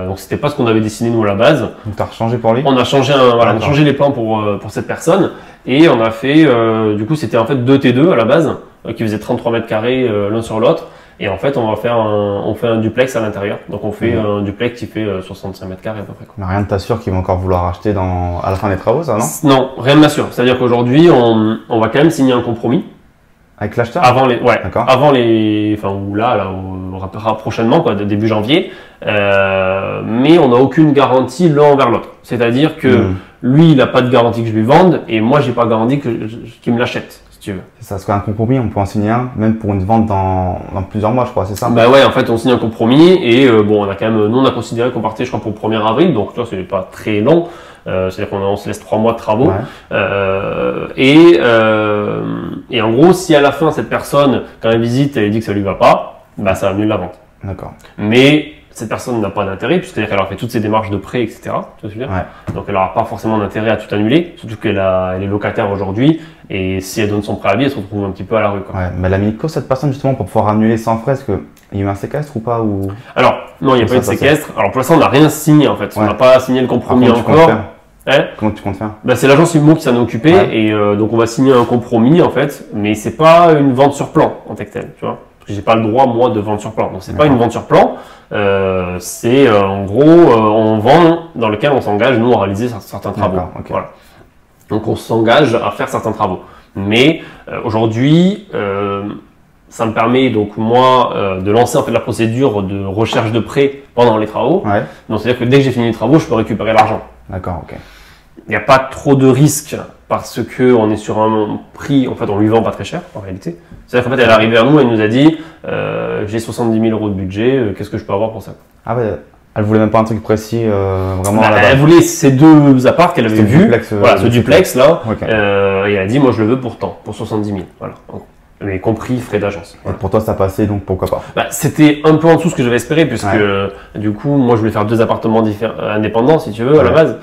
Donc c'était pas ce qu'on avait dessiné nous à la base. Donc tu as changé pour lui? On a changé, on a changé les plans pour cette personne, et on a fait, du coup c'était en fait 2 T2 à la base, qui faisaient 33 mètres carrés l'un sur l'autre. Et en fait, on fait un duplex à l'intérieur. Donc on fait un duplex qui fait 65 mètres carrés à peu près. Mais rien ne t'assure qu'ils vont encore vouloir acheter à la fin des travaux, ça, non? Non, rien ne m'assure. C'est-à-dire qu'aujourd'hui, on va quand même signer un compromis. Avec l'acheteur? Ou là, prochainement, quoi, début janvier. Mais on n'a aucune garantie l'un envers l'autre. C'est-à-dire que lui, il n'a pas de garantie que je lui vende et moi, j'ai pas garantie qu'il me l'achète, si tu veux. C'est ça, parce qu'un compromis, on peut en signer un, même pour une vente dans plusieurs mois, je crois, c'est ça? Bah ouais, en fait, on signe un compromis et nous, on a considéré qu'on partait, je crois, pour le 1er avril, donc tu vois, c'est pas très long. C'est-à-dire qu'on se laisse 3 mois de travaux. Et en gros, si à la fin, cette personne, quand elle visite, elle dit que ça lui va pas, bah ça annule la vente. D'accord. Mais cette personne n'a pas d'intérêt, puisque c'est-à-dire qu'elle aura fait toutes ses démarches de prêt, etc. Tu vois ce que je veux dire? Donc elle n'aura pas forcément d'intérêt à tout annuler, surtout qu'elle est locataire aujourd'hui. Et si elle donne son préavis, elle se retrouve un petit peu à la rue, quoi. Ouais, mais elle a mis quoi cette personne justement pour pouvoir annuler sans frais? Parce qu'il y a eu un séquestre ou pas ou... Alors, non, il n'y a pas eu de séquestre. Alors pour l'instant, on n'a rien signé en fait. On n'a pas signé le compromis encore. Comment tu comptes faire? C'est l'agence IMO qui s'en est occupée et donc on va signer un compromis en fait, mais c'est pas une vente sur plan en tant que tel, tu vois, parce que j'ai pas le droit moi de vendre sur plan. Donc c'est pas une vente sur plan, c'est en gros on vend dans lequel on s'engage nous à réaliser certains travaux. Voilà. Donc on s'engage à faire certains travaux. Mais aujourd'hui, ça me permet donc moi de lancer en fait la procédure de recherche de prêt pendant les travaux. Donc c'est-à-dire que dès que j'ai fini les travaux, je peux récupérer l'argent. D'accord, ok. Il n'y a pas trop de risques parce que on est sur un prix, en fait, on lui vend pas très cher en réalité. C'est-à-dire qu'en fait, elle est arrivée vers nous, elle nous a dit j'ai 70 000 € de budget, qu'est-ce que je peux avoir pour ça? Ah ouais, elle voulait même pas un truc précis, vraiment. Elle voulait ces 2 apparts qu'elle avait vus, ce duplex là, et elle a dit moi je le veux pour tant, pour 70 000, voilà. Mais compris frais d'agence. Et pour toi, ça passait, donc pourquoi pas? C'était un peu en dessous ce que j'avais espéré, puisque du coup, moi je voulais faire 2 appartements indépendants, si tu veux, à la base.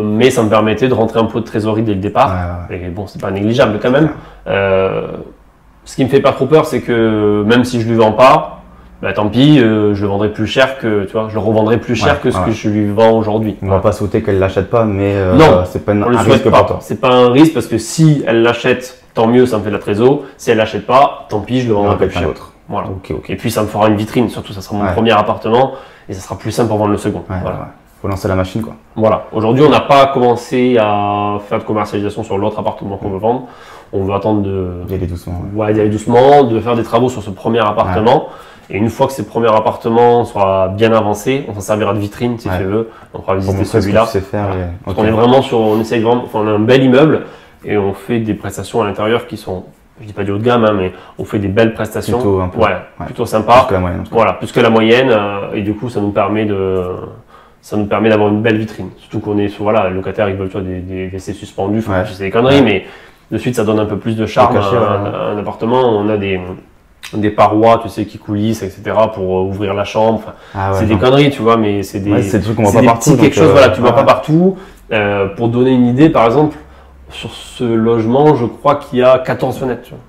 Mais ça me permettait de rentrer un peu de trésorerie dès le départ. Et bon, c'est pas négligeable quand même. Ce qui me fait pas trop peur, c'est que même si je lui vends pas, tant pis, je le vendrai plus cher que, tu vois, je le revendrai plus cher que ce que je lui vends aujourd'hui. On va pas souhaiter qu'elle l'achète pas, mais non, c'est pas un risque pour toi. C'est pas un risque parce que si elle l'achète, tant mieux, ça me fait de la trésor. Si elle l'achète pas, tant pis, je le vendrai plus cher. Voilà. Et puis ça me fera une vitrine, surtout ça sera mon premier appartement et ça sera plus simple pour vendre le second. Faut lancer la machine, quoi. Voilà. Aujourd'hui, on n'a pas commencé à faire de commercialisation sur l'autre appartement qu'on veut vendre. On veut attendre d'y aller doucement. D'y aller doucement, de faire des travaux sur ce premier appartement. Et une fois que ce premier appartement sera bien avancé, on s'en servira de vitrine si tu veux. On pourra visiter celui-là. Parce qu'on est vraiment on a un bel immeuble et on fait des prestations à l'intérieur qui sont, je dis pas du haut de gamme, mais on fait des belles prestations. Plutôt sympa. Plus que la moyenne. Voilà, plus que la moyenne. Et du coup, ça nous permet d'avoir une belle vitrine. Surtout qu'on est sur, les locataires, ils veulent des WC suspendus. C'est des conneries, mais de suite, ça donne un peu plus de charme à un appartement. On a des parois, tu sais, qui coulissent, etc. pour ouvrir la chambre. C'est des conneries, tu vois, mais c'est des trucs qu'on voit pas partout. Quelque chose, tu vois pas partout. Pour donner une idée, par exemple, sur ce logement, je crois qu'il y a 14 fenêtres. Tu vois.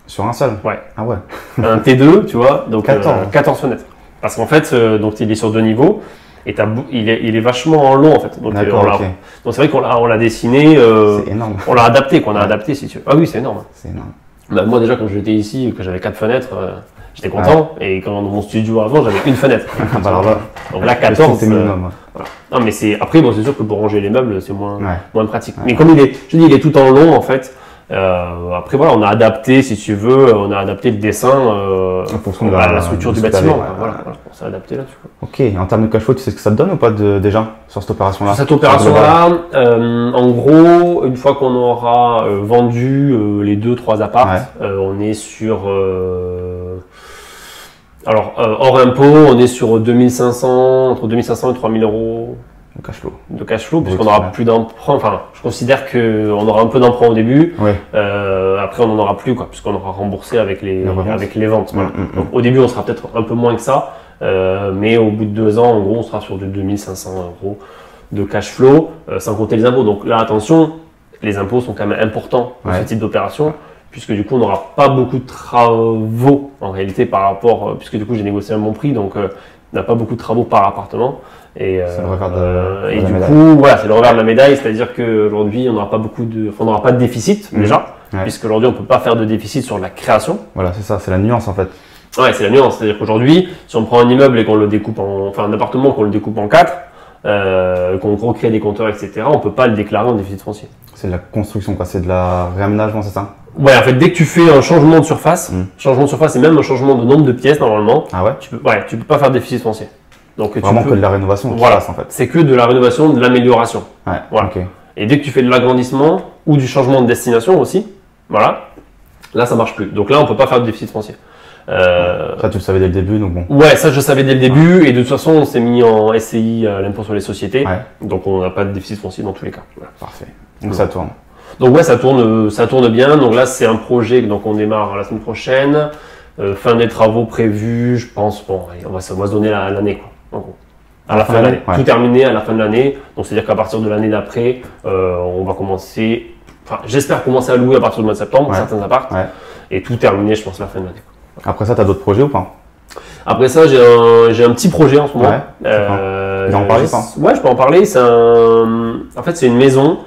Sur un seul? Ouais. Ah ouais. Un T2, tu vois, donc 14 fenêtres. Parce qu'en fait, donc il est sur 2 niveaux. Et il est vachement en long en fait. Donc c'est vrai qu'on l'a dessiné, c'est énorme. On l'a adapté, qu'on a adapté si tu veux. Ah oui, c'est énorme. C'est énorme. Moi déjà quand j'étais ici, que j'avais 4 fenêtres, j'étais content. Et quand dans mon studio avant, j'avais une fenêtre. Donc là 14, c'est minimum. Non mais après bon, c'est sûr que pour ranger les meubles, c'est moins pratique. Mais comme il est tout en long en fait. Après voilà, on a adapté, si tu veux, le dessin à la structure du bâtiment. On s'est adapté là-dessus. Ok, et en termes de cash flow, tu sais ce que ça te donne ou pas déjà sur cette opération-là? Cette opération-là, en gros, une fois qu'on aura vendu les 2-3 apparts, on est sur hors impôt, on est sur entre 2500 et 3000 € de cash flow, puisqu'on n'aura plus d'emprunt. Enfin, je considère qu'on aura un peu d'emprunt au début. Après, on n'en aura plus, puisqu'on aura remboursé avec les ventes. Donc, au début, on sera peut-être un peu moins que ça, mais au bout de 2 ans, en gros, on sera sur du 2500 € de cash flow, sans compter les impôts. Donc là, attention, les impôts sont quand même importants pour ce type d'opération, puisque du coup, on n'aura pas beaucoup de travaux en réalité par rapport, puisque du coup, j'ai négocié un bon prix. Donc, n'a pas beaucoup de travaux par appartement. Et, du coup, voilà, c'est le revers de la médaille, c'est-à-dire qu'aujourd'hui, on n'aura pas de déficit déjà, puisqu'aujourd'hui, on ne peut pas faire de déficit sur la création. Voilà, c'est ça, c'est la nuance en fait. Ouais, c'est la nuance, c'est-à-dire qu'aujourd'hui, si on prend un immeuble et qu'on le découpe un appartement qu'on le découpe en 4, qu'on recrée des compteurs, etc., on ne peut pas le déclarer en déficit foncier. C'est de la construction, quoi, c'est de la réaménagement, c'est ça? Ouais, en fait, dès que tu fais un changement de surface, et même un changement de nombre de pièces, normalement, tu peux pas faire de déficit foncier. Donc, vraiment que de la rénovation. Voilà, en fait. C'est que de la rénovation, de l'amélioration. Ouais, voilà. Okay. Et dès que tu fais de l'agrandissement ou du changement de destination aussi, voilà, là, ça marche plus. Donc là, on peut pas faire de déficit foncier. Ça, tu le savais dès le début, donc bon. Ouais, ça, je savais dès le début. Et de toute façon, on s'est mis en SCI, l'impôt sur les sociétés. Ouais. Donc, on n'a pas de déficit foncier dans tous les cas. Voilà. Parfait. Donc, ça tourne. Donc, ouais, ça tourne bien. Donc là, c'est un projet. Donc, on démarre la semaine prochaine. Fin des travaux prévus, je pense. Bon, allez, on va se donner l'année, quoi. En gros. À la fin de l'année. Ouais. Tout terminé à la fin de l'année. Donc, c'est-à-dire qu'à partir de l'année d'après, on va commencer. Enfin, j'espère commencer à louer à partir du mois de septembre, certains apparts. Ouais. Et tout terminé, je pense, à la fin de l'année. Après ça, tu as d'autres projets ou pas? Après ça, j'ai un petit projet en ce moment. Ouais, tu peux en parler, pas? Ouais, je peux en parler. En fait, c'est une maison.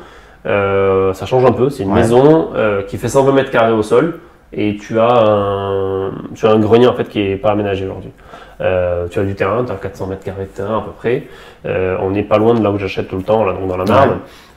Ça change un peu. C'est une maison qui fait 120 mètres carrés au sol. Et tu as un grenier en fait qui est pas aménagé aujourd'hui. Tu as du terrain, tu as 400 mètres carrés de terrain à peu près. On n'est pas loin de là où j'achète tout le temps, là, donc dans la Marne.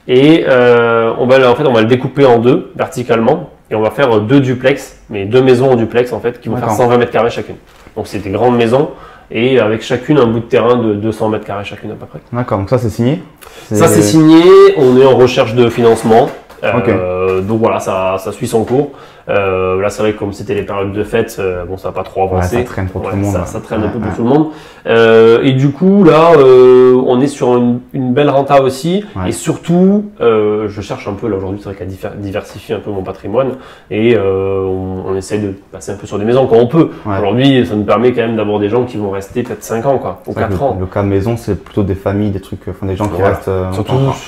Ouais. Et on va le découper en deux verticalement. Et on va faire deux duplex, mais deux maisons en duplex en fait, qui vont faire 120 mètres carrés chacune. Donc c'est des grandes maisons et avec chacune un bout de terrain de 200 mètres carrés chacune à peu près. D'accord, donc ça c'est signé? Ça c'est signé, on est en recherche de financement. Donc voilà, ça suit son cours. Là, c'est vrai que comme c'était les périodes de fête, bon, ça n'a pas trop avancé. Ça traîne pour tout le monde. Ça traîne un peu pour tout le monde. Et du coup, là, on est sur une belle renta aussi. Et surtout, je cherche un peu, là, aujourd'hui, c'est vrai qu'à diversifier un peu mon patrimoine. Et on essaie de passer un peu sur des maisons quand on peut. Aujourd'hui, ça nous permet quand même d'avoir des gens qui vont rester peut-être 5 ans, quoi, ou 4 ans. Le cas de maison, c'est plutôt des familles, des trucs, des gens qui restent.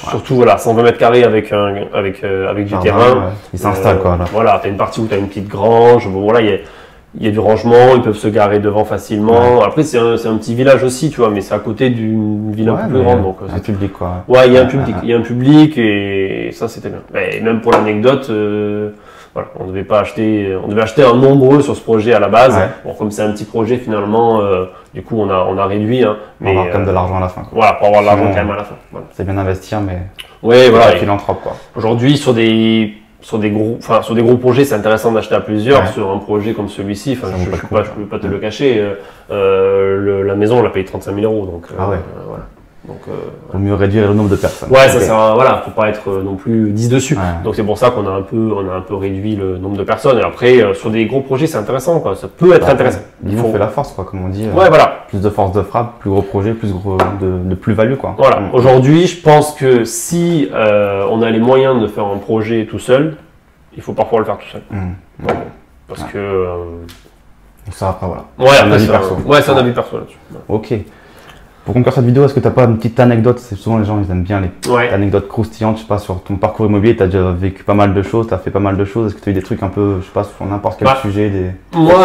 Surtout, voilà, 120 mètres carrés avec du terrain. Ils s'installent, quoi. Là. Voilà, tu as une partie où tu as une petite grange, bon, voilà, il y a du rangement, ils peuvent se garer devant facilement. Ouais. Après, c'est un petit village aussi, tu vois, mais c'est à côté d'une ville un peu plus grande. Donc, un public, quoi. Ouais, il y a un public et ça, c'était bien. Et même pour l'anecdote, voilà, on devait acheter un nombreux sur ce projet à la base. Ouais. Bon, comme c'est un petit projet, finalement, du coup, on a réduit. Hein, mais pour avoir quand même de l'argent à la fin. Quoi. Voilà, pour avoir de l'argent quand même à la fin. Voilà. C'est bien investir, mais. Ouais, voilà. Philanthrope, quoi. Aujourd'hui, sur des gros projets, c'est intéressant d'acheter à plusieurs. Sur un projet comme celui-ci, je ne peux pas te le cacher. La maison, on l'a payé 35 000 €. Donc, voilà. Donc, vaut mieux réduire le nombre de personnes. Ouais, ça sert faut pas être non plus 10 dessus. Ouais. Donc c'est pour ça qu'on a un peu réduit le nombre de personnes. Et après, sur des gros projets, c'est intéressant, quoi. Ça peut être intéressant. Il fait la force, quoi, comme on dit. Ouais, voilà. Plus de force de frappe, plus gros projet, plus de plus-value, quoi. Voilà. Aujourd'hui, je pense que si on a les moyens de faire un projet tout seul, il faut parfois le faire tout seul. Ouais. Parce que. Ça après, voilà. Ouais, c'est un avis perso. Ouais, c'est un avis perso là-dessus. Ok. Pour conclure cette vidéo, est-ce que tu n'as pas une petite anecdote? C'est souvent les gens ils aiment bien les anecdotes croustillantes. Je sais pas, sur ton parcours immobilier, tu as déjà vécu pas mal de choses, tu as fait pas mal de choses. Est-ce que tu as eu des trucs un peu, je sais pas, sur n'importe quel sujet Moi,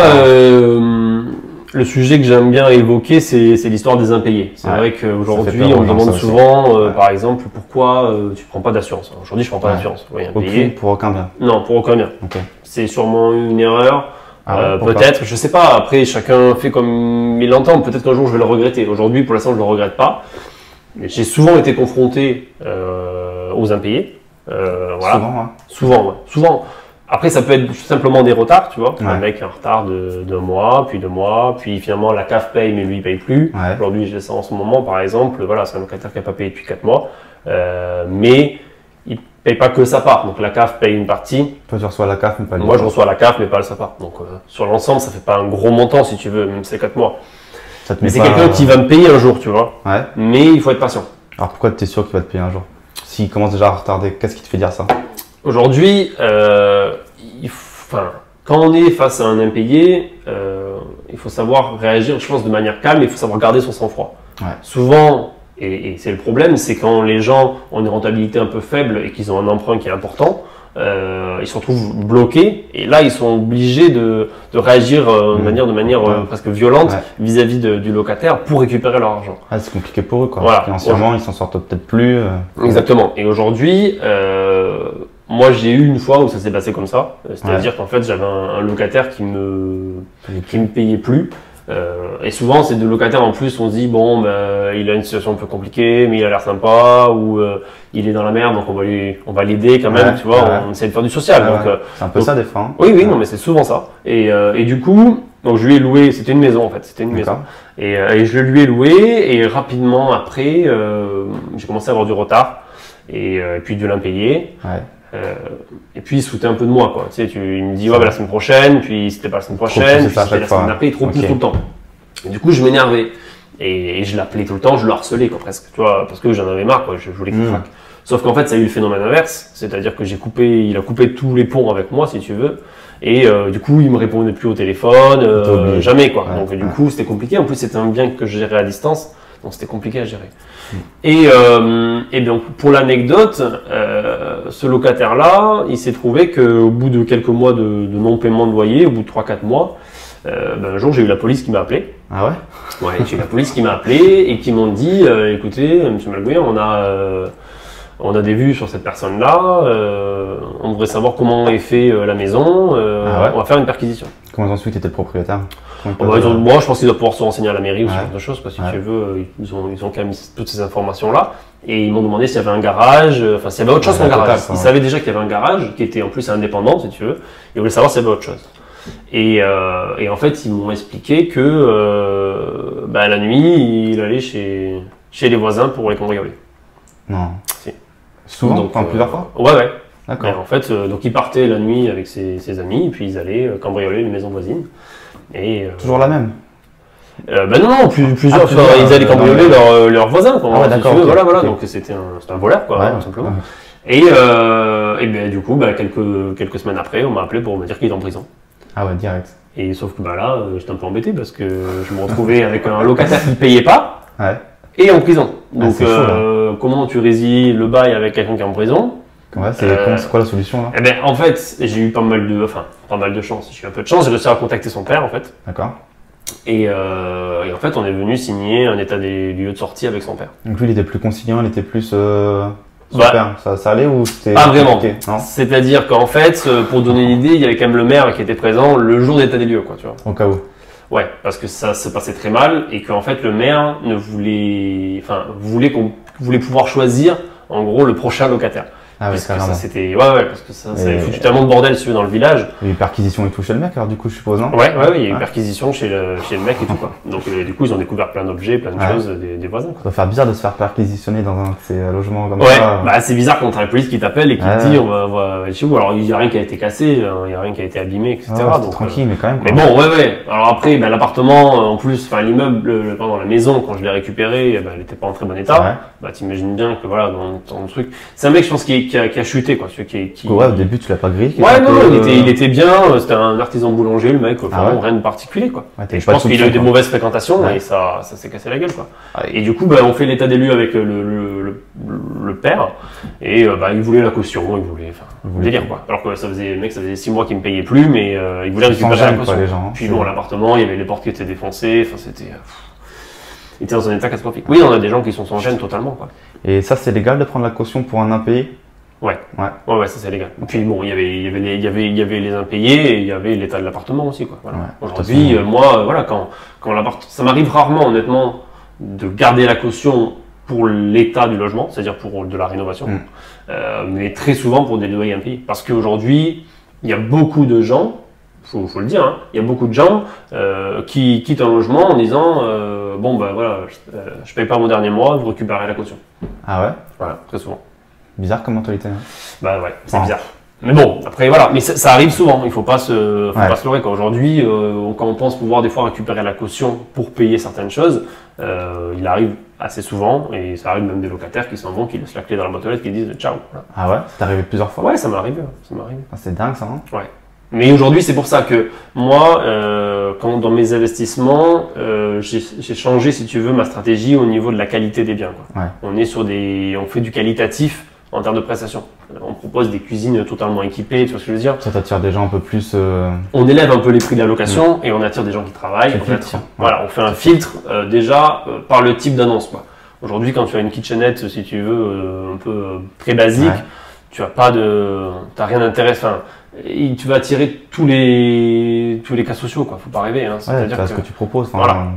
le sujet que j'aime bien évoquer, c'est l'histoire des impayés. C'est vrai qu'aujourd'hui, on me demande souvent, par exemple, pourquoi tu ne prends pas d'assurance. Aujourd'hui, je ne prends pas d'assurance. Pour aucun bien? Non, pour aucun bien. C'est sûrement une erreur. Peut-être, je sais pas, après chacun fait comme il l'entend, peut-être qu'un jour je vais le regretter. Aujourd'hui, pour l'instant, je le regrette pas. Mais j'ai souvent été confronté aux impayés. Voilà. Souvent. Après, ça peut être simplement des retards, tu vois. Un mec a un retard d'un mois, puis 2 mois, puis finalement la CAF paye, mais lui il paye plus. Aujourd'hui, j'ai ça en ce moment, par exemple. Voilà, c'est un locataire qui n'a pas payé depuis 4 mois. Mais il paye pas que sa part, donc la CAF paye une partie. Toi tu reçois la CAF mais pas le Moi je reçois la CAF mais pas sa part. Donc sur l'ensemble ça fait pas un gros montant si tu veux, même si c'est 4 mois. Mais c'est quelqu'un qui va me payer un jour, tu vois. Mais il faut être patient. Alors pourquoi tu es sûr qu'il va te payer un jour? S'il commence déjà à retarder, qu'est-ce qui te fait dire ça? Aujourd'hui, quand on est face à un impayé, il faut savoir réagir, je pense, de manière calme, il faut savoir garder son sang-froid. Souvent, et c'est le problème, c'est quand les gens ont une rentabilité un peu faible et qu'ils ont un emprunt qui est important, ils se retrouvent bloqués et là ils sont obligés de réagir de manière presque violente vis-à-vis du locataire pour récupérer leur argent. Ah, c'est compliqué pour eux, quoi. Voilà. Financièrement, ils s'en sortent peut-être plus. Exactement. Et aujourd'hui, moi j'ai eu une fois où ça s'est passé comme ça, c'est-à-dire qu'en fait j'avais un locataire qui me payait plus. Et souvent, c'est de locataires en plus, on se dit, bon, il a une situation un peu compliquée, mais il a l'air sympa, ou il est dans la merde, donc on va l'aider quand même, tu vois, on essaie de faire du social. C'est un peu ça des fois. Hein. Oui, non, mais c'est souvent ça. Et du coup, donc je lui ai loué, c'était une maison en fait, c'était une maison. Et je lui ai loué, et rapidement après, j'ai commencé à avoir du retard, et puis de l'impayé. Et puis il se foutait un peu de moi, quoi. Tu sais, il me dit ouais, la semaine prochaine, puis c'était pas la semaine prochaine, puis c'était la semaine d'après, il trop pousse tout le temps. Et du coup, je m'énervais et je l'appelais tout le temps, je le harcelais, quoi, presque, tu vois, parce que j'en avais marre, quoi. Je voulais qu'il craque. Sauf qu'en fait, ça a eu le phénomène inverse, c'est-à-dire que il a coupé tous les ponts avec moi, si tu veux. Et du coup, il me répondait plus au téléphone, jamais, quoi. Donc du coup, c'était compliqué. En plus, c'était un bien que je gérais à distance. Donc c'était compliqué à gérer. Et donc pour l'anecdote, ce locataire-là, il s'est trouvé qu'au bout de quelques mois de non-paiement de loyer, au bout de 3-4 mois, un jour j'ai eu la police qui m'a appelé. Ah ouais? Ouais, j'ai eu la police qui m'a appelé et qui m'ont dit, écoutez, monsieur Malgoyer, on a des vues sur cette personne-là, on voudrait savoir comment est fait la maison, on va faire une perquisition. Comment ensuite était le propriétaire? Moi, je pense qu'ils doivent pouvoir se renseigner à la mairie ou ce genre de choses, parce que si tu veux, ils ont quand même toutes ces informations-là. Et ils m'ont demandé s'il y avait un garage, enfin s'il y avait autre chose qu'un garage. Ils savaient déjà qu'il y avait un garage qui était en plus indépendant, si tu veux. Ils voulaient savoir s'il y avait autre chose. Et en fait, ils m'ont expliqué que la nuit, il allait chez les voisins pour les cambrioler. Non. Si. Souvent, donc, plusieurs fois? Ouais. D'accord. En fait, donc ils partaient la nuit avec ses amis, et puis ils allaient cambrioler les maisons voisines. Et, toujours la même? Non, plusieurs fois, ils allaient cambrioler leurs voisins. Ah, d'accord. Voilà. Donc c'était un voleur, quoi, tout simplement. Et du coup, quelques semaines après, on m'a appelé pour me dire qu'il est en prison. Ah ouais, direct. Et sauf que là, j'étais un peu embêté parce que je me retrouvais avec un locataire qui ne payait pas et en prison. Donc, comment tu résilies le bail avec quelqu'un qui est en prison? Ouais, c'est quoi la solution là? En fait, j'ai eu pas mal de chance. J'ai eu un peu de chance, j'ai réussi à contacter son père en fait. D'accord. Et en fait, on est venu signer un état des lieux de sortie avec son père. Donc lui, il était plus conciliant, il était plus super. Ça allait ou c'était pas vraiment. C'est-à-dire qu'en fait, pour donner une idée, il y avait quand même le maire qui était présent le jour d'état des lieux, quoi, tu vois. Au cas où. Ouais, parce que ça se passait très mal et qu'en fait le maire voulait pouvoir choisir en gros le prochain locataire. Ah ouais, carrément. Ça c'était parce que ça avait foutu tellement de bordel si tu veux dans le village. Il y a eu perquisition et tout chez le mec, alors du coup je suppose, non? Ouais, il y a eu perquisition chez le mec et tout, quoi. Donc du coup ils ont découvert plein d'objets, plein de choses des voisins, quoi. Ça doit faire bizarre de se faire perquisitionner dans un de ces logements comme ça. Ouais, c'est bizarre quand t'as la police qui t'appelle et qui te dit on va chez vous. Alors il y a rien qui a été cassé, il y a rien qui a été abîmé, etc. Donc tranquille, mais quand même. Mais bon, ouais. Alors après, l'appartement, en plus, l'immeuble, la maison, quand je l'ai récupérée, elle était pas en très bon état. T'imagines bien que voilà, dans le truc, c'est un mec, je pense, qui a chuté, quoi. Ouais, au début tu l'as pas grillé. Ouais, non, il était bien, c'était un artisan boulanger, le mec, rien de particulier, quoi. Je pense qu'il a eu des mauvaises fréquentations et ça s'est cassé la gueule, quoi. Et du coup, on fait l'état des lieux avec le père et il voulait la caution, il voulait dire, quoi. Alors que ça faisait 6 mois qu'il me payait plus, mais il voulait récupérer la caution. Puis bon, l'appartement, il y avait les portes qui étaient défoncées, il était dans un état catastrophique. Oui, on a des gens qui sont sans gêne totalement, quoi. Et ça, c'est légal de prendre la caution pour un impayé? Ouais, ça c'est légal. Puis bon, il y avait les impayés et il y avait l'état de l'appartement aussi, quoi. Voilà. Aujourd'hui, moi, quand l'appart, ça m'arrive rarement, honnêtement, de garder la caution pour l'état du logement, c'est-à-dire pour de la rénovation, mais très souvent pour des loyers impayés. Parce qu'aujourd'hui, il y a beaucoup de gens, faut le dire, il y a beaucoup de gens qui quittent un logement en disant je paye pas mon dernier mois, vous récupérez la caution. Ah ouais? Voilà, très souvent. Bizarre comme mentalité. C'est bizarre. Mais bon, après voilà, mais ça arrive souvent, il faut pas se leurrer, quoi. Aujourd'hui, quand on pense pouvoir des fois récupérer la caution pour payer certaines choses, il arrive assez souvent, et ça arrive même des locataires qui s'en vont, qui laissent la clé dans la boîte aux lettres, qui disent ciao. Voilà. Ah ouais? C'est arrivé plusieurs fois? Ouais, ça m'est arrivé. C'est dingue ça, hein? Ouais. Mais aujourd'hui, c'est pour ça que moi, dans mes investissements, j'ai changé, si tu veux, ma stratégie au niveau de la qualité des biens, quoi. On est on fait du qualitatif en termes de prestations. On propose des cuisines totalement équipées, tu vois ce que je veux dire? Ça t'attire des gens un peu plus. On élève un peu les prix de la location et on attire des gens qui travaillent. Voilà, on fait un filtre déjà par le type d'annonce. Aujourd'hui, quand tu as une kitchenette, si tu veux, un peu très basique, tu as pas de, t'as rien d'intéressant. Tu vas attirer tous les cas sociaux, quoi. Faut pas rêver. Hein. C'est-à-dire ce que tu proposes. Voilà.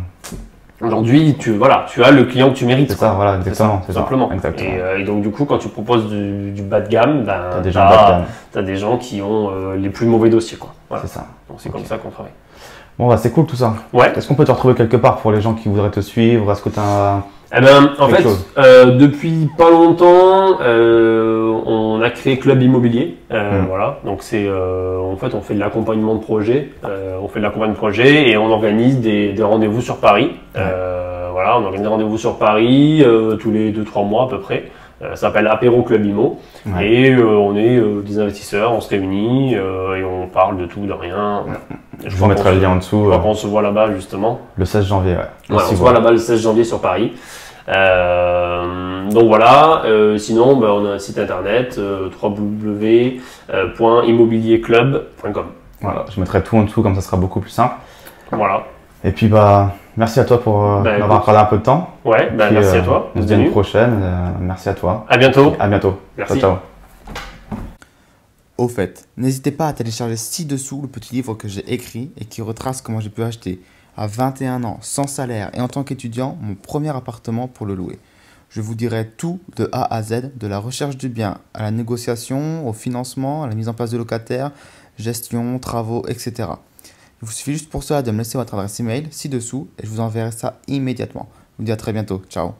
Aujourd'hui, tu as le client que tu mérites. C'est ça, voilà, exactement. Tout simplement. Exactement. Et donc, du coup, quand tu proposes du bas de gamme, tu as des gens qui ont les plus mauvais dossiers, quoi. Voilà. C'est ça. Donc, c'est comme ça qu'on travaille. Bon, bah, c'est cool tout ça. Ouais. Est-ce qu'on peut te retrouver quelque part pour les gens qui voudraient te suivre? Est-ce que tu as. Eh ben, en fait, depuis pas longtemps, on a créé Club Immobilier. Voilà. Donc c'est, en fait, on fait de l'accompagnement de projet. On fait de l'accompagnement de projet et on organise des rendez-vous sur Paris. Voilà, on organise des rendez-vous sur Paris tous les 2-3 mois à peu près. Ça s'appelle Apéro Club Immo. Et on est des investisseurs, on se réunit et on parle de tout, de rien. Je vous mettrai le lien en dessous. Je crois qu'on se voit là-bas justement. Le 16 janvier, on se voit là-bas le 16 janvier sur Paris. Donc voilà, sinon on a un site internet www.immobilierclub.com. Voilà, je mettrai tout en dessous comme ça sera beaucoup plus simple. Voilà. Et puis merci à toi pour m'avoir parlé un peu de temps. Ouais, puis, merci à toi. On se dit à une prochaine. Merci à toi. À bientôt. À bientôt. Merci. Ciao. Au fait, n'hésitez pas à télécharger ci-dessous le petit livre que j'ai écrit et qui retrace comment j'ai pu acheter à 21 ans, sans salaire et en tant qu'étudiant, mon premier appartement pour le louer. Je vous dirai tout de A à Z, de la recherche du bien à la négociation, au financement, à la mise en place de locataires, gestion, travaux, etc. Il vous suffit juste pour cela de me laisser votre adresse email ci-dessous et je vous enverrai ça immédiatement. Je vous dis à très bientôt. Ciao.